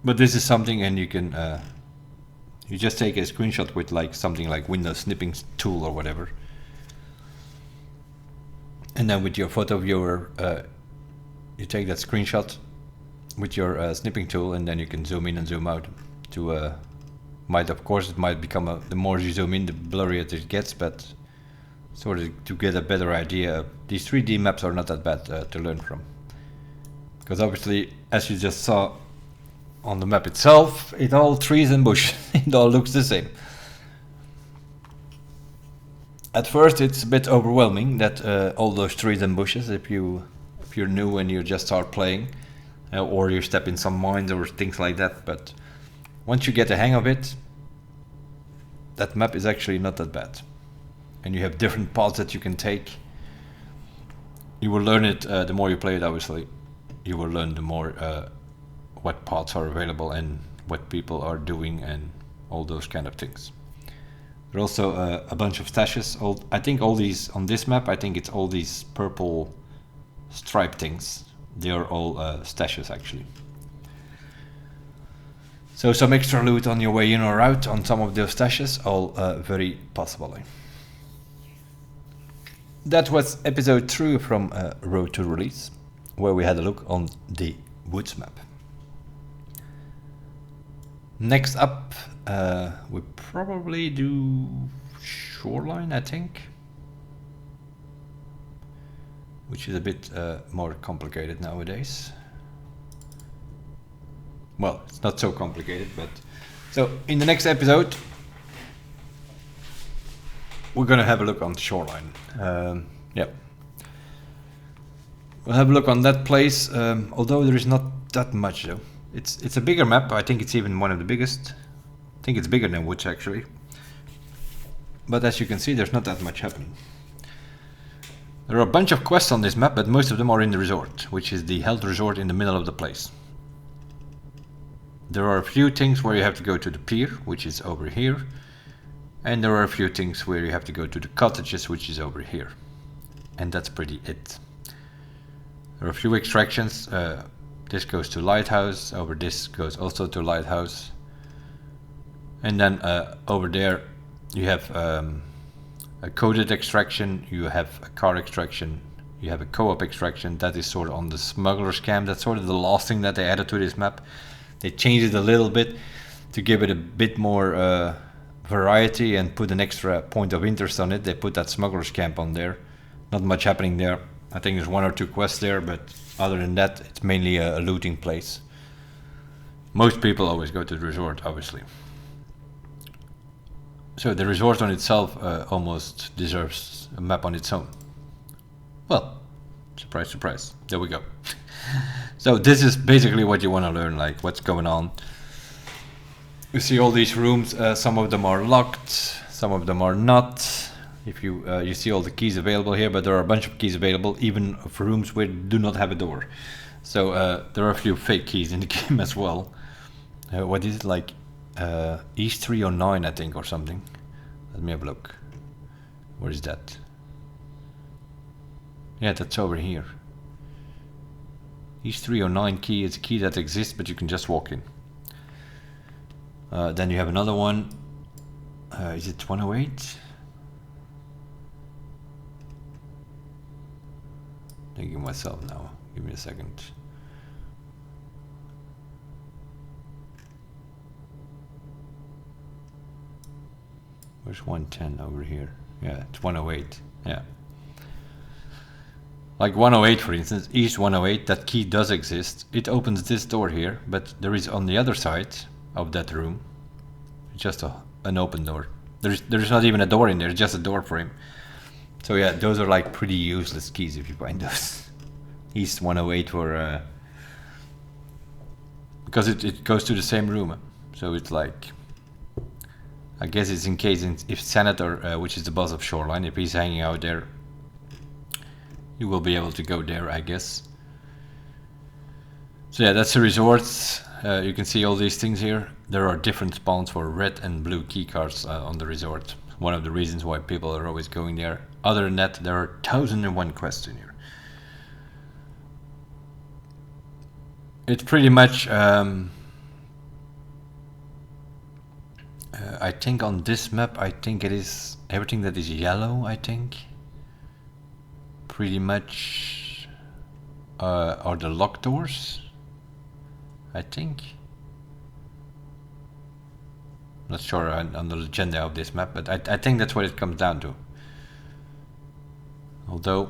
Speaker 1: But this is something, and you can you just take a screenshot with like something like Windows snipping tool or whatever, and then with your photo viewer you take that screenshot with your snipping tool, and then you can zoom in and zoom out. To of course it might become the more you zoom in, the blurrier it gets, but sort of to get a better idea. These 3D maps are not that bad to learn from, because obviously, as you just saw on the map itself, it's all trees and bush. It all looks the same. At first it's a bit overwhelming, that all those trees and bushes, if you're new and you just start playing, or you step in some mines or things like that. But once you get the hang of it, that map is actually not that bad. And you have different paths that you can take. You will learn it the more you play it, obviously. You will learn the more what paths are available and what people are doing and all those kind of things. There are also a bunch of stashes. I think all these on this map, I think it's all these purple stripe things. They are all stashes actually. So some extra loot on your way in or out on some of those stashes, all very possible. That was episode 3 from Road to Release, where we had a look on the woods map. Next up, we probably do Shoreline, I think, which is a bit more complicated nowadays. Well, it's not so complicated, but so in the next episode we're gonna have a look on the Shoreline. Yep, we'll have a look on that place, although there is not that much though. It's a bigger map. I think it's even one of the biggest. I think it's bigger than Woods actually. But as you can see, there's not that much happening. There are a bunch of quests on this map, but most of them are in the resort, which is the health resort in the middle of the place. There are a few things where you have to go to the pier, which is over here. And there are a few things where you have to go to the cottages, which is over here. And that's pretty it. There are a few extractions. This goes to Lighthouse, over this goes also to Lighthouse. And then over there you have a coded extraction, you have a car extraction, you have a co-op extraction. That is sort of on the smuggler's camp. That's sort of the last thing that they added to this map. They changed it a little bit to give it a bit more variety and put an extra point of interest on it. They put that smuggler's camp on there. Not much happening there. I think there's 1 or 2 quests there, but other than that, it's mainly a looting place. Most people always go to the resort, obviously. So the resort on itself almost deserves a map on its own. Well, surprise, surprise. There we go. So this is basically what you want to learn, like what's going on. You see all these rooms. Some of them are locked, some of them are not. If you see all the keys available here, but there are a bunch of keys available, even for rooms where do not have a door. So there are a few fake keys in the game as well. What is it, like East 309, I think, or something. Let me have a look. Where is that? Yeah, that's over here. East 309 key is a key that exists, but you can just walk in. Then you have another one. Is it 108? Thinking myself now. Give me a second. Where's 110 over here? Yeah, it's 108. Yeah. Like 108, for instance, East 108, that key does exist. It opens this door here, but there is on the other side of that room just an open door. There's not even a door in there, it's just a door frame. So yeah, those are like pretty useless keys if you find those. East 108 for because it goes to the same room, so it's like, I guess it's in case if Senator, which is the boss of Shoreline, if he's hanging out there, you will be able to go there, I guess. So yeah, that's the resorts. You can see all these things here. There are different spawns for red and blue keycards on the resort. One of the reasons why people are always going there. Other than that, there are 1001 quests in here. It's pretty much, I think on this map, I think it is everything that is yellow, I think. Pretty much are the locked doors, I think. Not sure on the agenda of this map, but I think that's what it comes down to. Although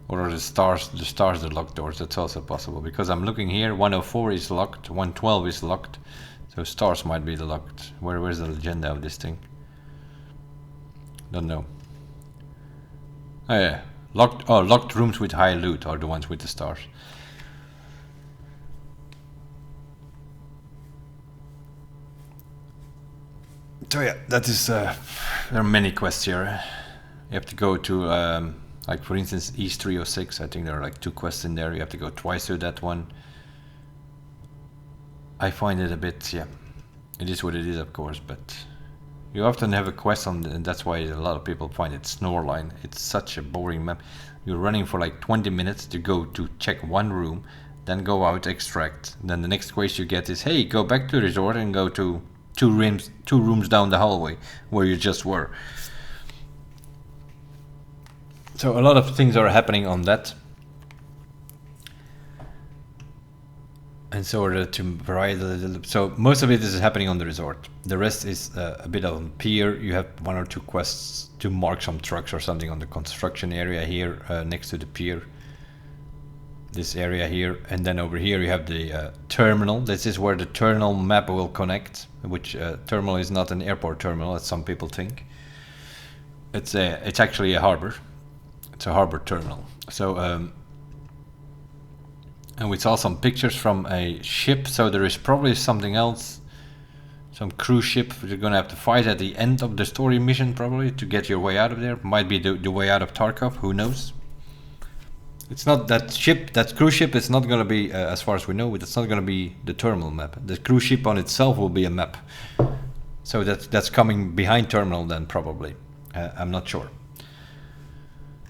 Speaker 1: or are the stars the locked doors? That's also possible, because I'm looking here, 104 is locked, 112 is locked, so stars might be the locked. Where's the agenda of this thing? Don't know. Oh yeah, locked rooms with high loot are the ones with the stars. So yeah, that is there are many quests here. You have to go to like for instance East 306, I think there are like 2 quests in there. You have to go twice to that one. I find it a bit, yeah, it is what it is, of course, but you often have a quest on, and that's why a lot of people find it Snoreline. It's such a boring map. You're running for like 20 minutes to go to check one room, then go out, extract. Then the next quest you get is, hey, go back to the resort and go to two rooms down the hallway where you just were. So a lot of things are happening on that. And so to vary a little, so most of it is happening on the resort. The rest is a bit on pier. You have 1 or 2 quests to mark some trucks or something on the construction area here next to the pier. This area here, and then over here you have the terminal. This is where the terminal map will connect, which terminal is not an airport terminal as some people think. It's actually a harbor. It's a harbor terminal. So and we saw some pictures from a ship, so there is probably something else, some cruise ship you're gonna have to fight at the end of the story mission, probably, to get your way out of there. Might be the way out of Tarkov, who knows. It's not that ship, that cruise ship is not gonna be, as far as we know, it's not gonna be the terminal map. The cruise ship on itself will be a map. So that's coming behind terminal then, probably. I'm not sure.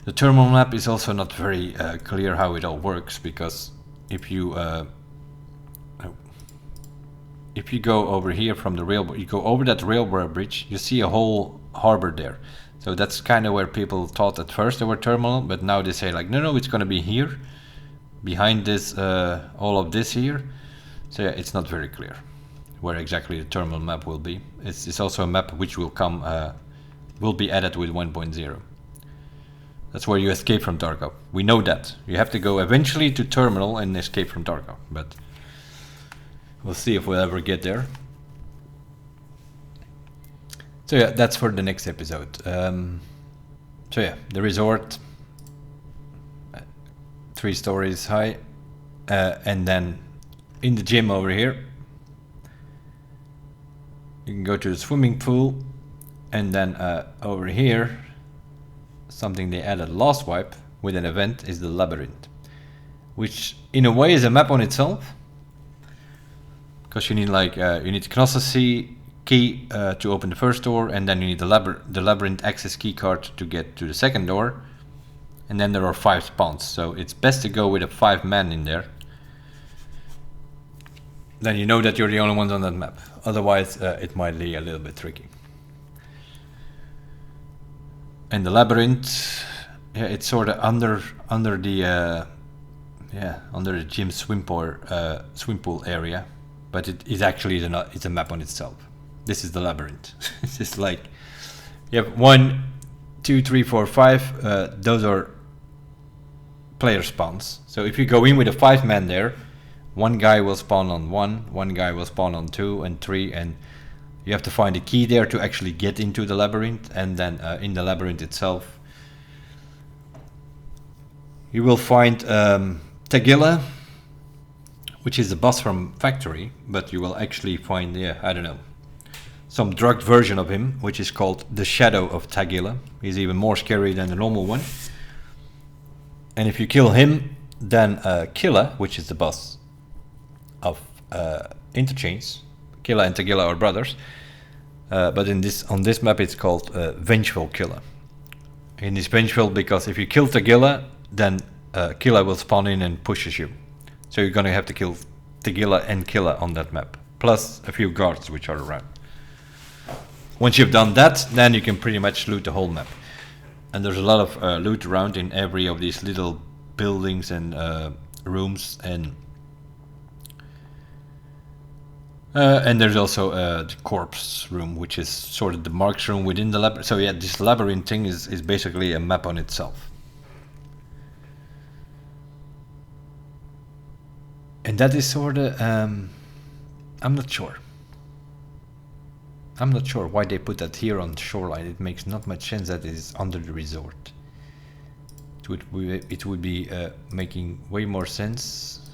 Speaker 1: The terminal map is also not very clear how it all works, because if you go over here from the railroad, you go over that railroad bridge, you see a whole harbor there. So that's kind of where people thought at first they were terminal, but now they say like, no, it's going to be here, behind this, all of this here. So yeah, it's not very clear where exactly the terminal map will be. It's also a map which will come, will be added with 1.0. That's where you escape from Tarkov. We know that. You have to go eventually to terminal and escape from Tarkov, but we'll see if we'll ever get there. So yeah, that's for the next episode. So yeah, the resort, 3 stories high, and then in the gym over here, you can go to the swimming pool, and then over here, something they added last wipe, with an event is the labyrinth, which in a way is a map on itself, because you need like you need Knossos key to open the first door, and then you need the labyrinth access key card to get to the second door, and then there are 5 spawns. So it's best to go with a 5-man in there. Then you know that you're the only ones on that map. Otherwise, it might be a little bit tricky. And the labyrinth, yeah, it's sort of under the gym swim pool area, but it is actually it's a map on itself. This is the labyrinth. It's just like you have 1, 2, 3, 4, 5. Those are player spawns. So if you go in with a 5-man there, one guy will spawn on 1, one guy will spawn on 2 and 3, and you have to find a key there to actually get into the labyrinth. And then in the labyrinth itself, you will find Tagilla, which is the boss from Factory, but you will actually find, I don't know, some drugged version of him, which is called the Shadow of Tagilla. He's even more scary than the normal one. And if you kill him, then Killa, which is the boss of Interchains. Killa and Tagilla are brothers, but on this map it's called Vengeful Killa. And it's vengeful because if you kill Tagilla, then Killa will spawn in and pushes you. So you're gonna have to kill Tagilla and Killa on that map, plus a few guards which are around. Once you've done that, then you can pretty much loot the whole map. And there's a lot of loot around in every of these little buildings and rooms, and there's also the corpse room, which is sort of the marks room within the labyrinth. So yeah, this labyrinth thing is basically a map on itself. And that is sort of, I'm not sure. I'm not sure why they put that here on the shoreline. It makes not much sense that it is under the resort. It would be making way more sense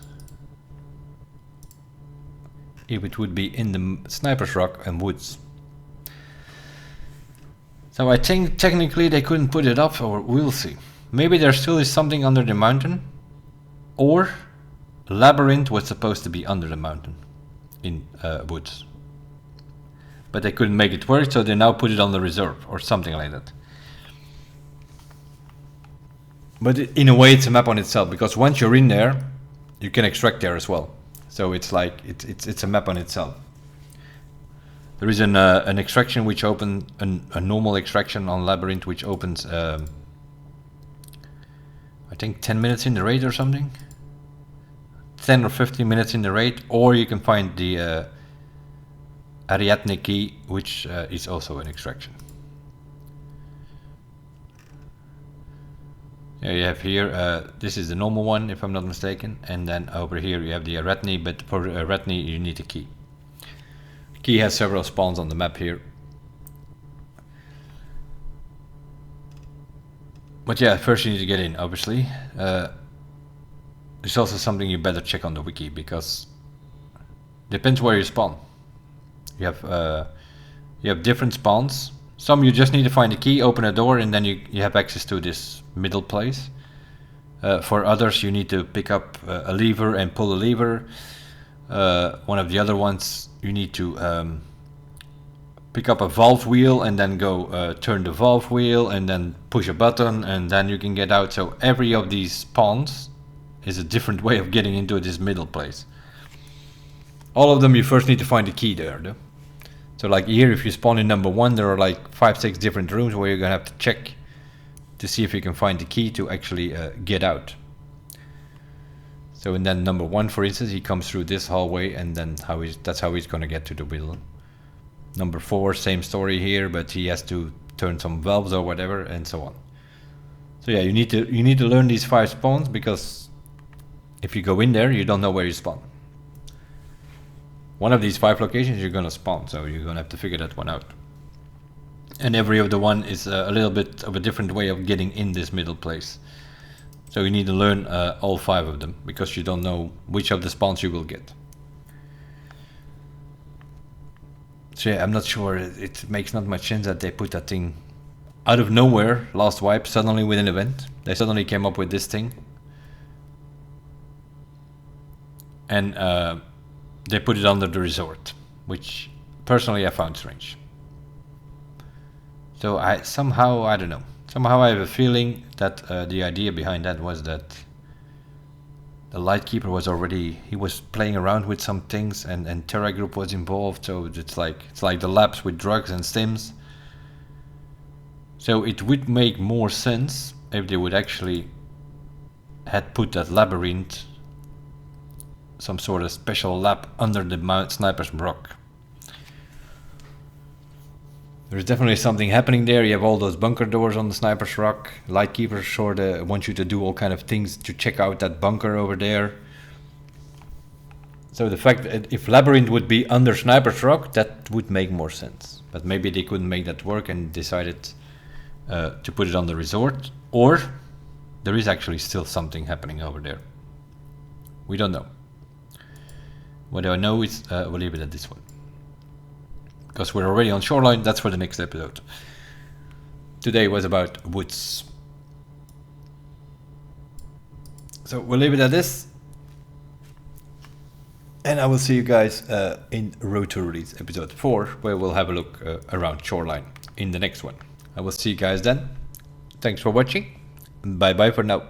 Speaker 1: if it would be in the Sniper's Rock and Woods. So I think technically they couldn't put it up, or we'll see. Maybe there still is something under the mountain, or Labyrinth was supposed to be under the mountain in Woods. But they couldn't make it work, so they now put it on the reserve or something like that. But in a way it's a map on itself, because once you're in there, you can extract there as well. So it's like it's a map on itself. There is an extraction which opens a normal extraction on Labyrinth, which opens I think 10 minutes in the raid or something. 10 or 15 minutes in the raid, or you can find the Ariadne key, which is also an extraction. Yeah, you have here, this is the normal one if I'm not mistaken, and then over here you have the Ariadne, but for Ariadne you need a key. Key has several spawns on the map here. But yeah, first you need to get in, obviously. There's also something you better check on the wiki, because depends where you spawn. You have different spawns. Some you just need to find a key, open a door, and then you have access to this middle place. For others you need to pick up a lever and pull a lever. One of the other ones you need to pick up a valve wheel and then go turn the valve wheel and then push a button, and then you can get out. So every of these spawns is a different way of getting into this middle place. All of them you first need to find a key there though. So like here, if you spawn in number 1, there are like 5-6 different rooms where you're gonna have to check to see if you can find the key to actually get out. So in then number 1, for instance, he comes through this hallway, and then that's how he's gonna get to the villain. Number 4, same story here, but he has to turn some valves or whatever, and so on. So yeah, you need to learn these 5 spawns, because if you go in there, you don't know where you spawn. One of these 5 locations you're gonna spawn, so you're gonna have to figure that one out. And every of the one is a little bit of a different way of getting in this middle place. So you need to learn all 5 of them, because you don't know which of the spawns you will get. So yeah, I'm not sure, it makes not much sense that they put that thing out of nowhere, last wipe, suddenly with an event, they suddenly came up with this thing. And they put it under the resort, which personally I found strange. So I don't know. Somehow I have a feeling that the idea behind that was that the Lightkeeper was he was playing around with some things, and Terra Group was involved. So it's like the labs with drugs and stims. So it would make more sense if they would actually had put that labyrinth, some sort of special lab under the Sniper's Rock. There's definitely something happening there. You have all those bunker doors on the Sniper's Rock. Lightkeeper sort of wants you to do all kind of things to check out that bunker over there. So the fact that if Labyrinth would be under Sniper's Rock, that would make more sense. But maybe they couldn't make that work and decided to put it on the resort. Or there is actually still something happening over there. We don't know. What I know is we'll leave it at this one. Because we're already on Shoreline, that's for the next episode. Today was about woods. So we'll leave it at this. And I will see you guys in Road to Release episode 4, where we'll have a look around Shoreline in the next one. I will see you guys then. Thanks for watching. Bye bye for now.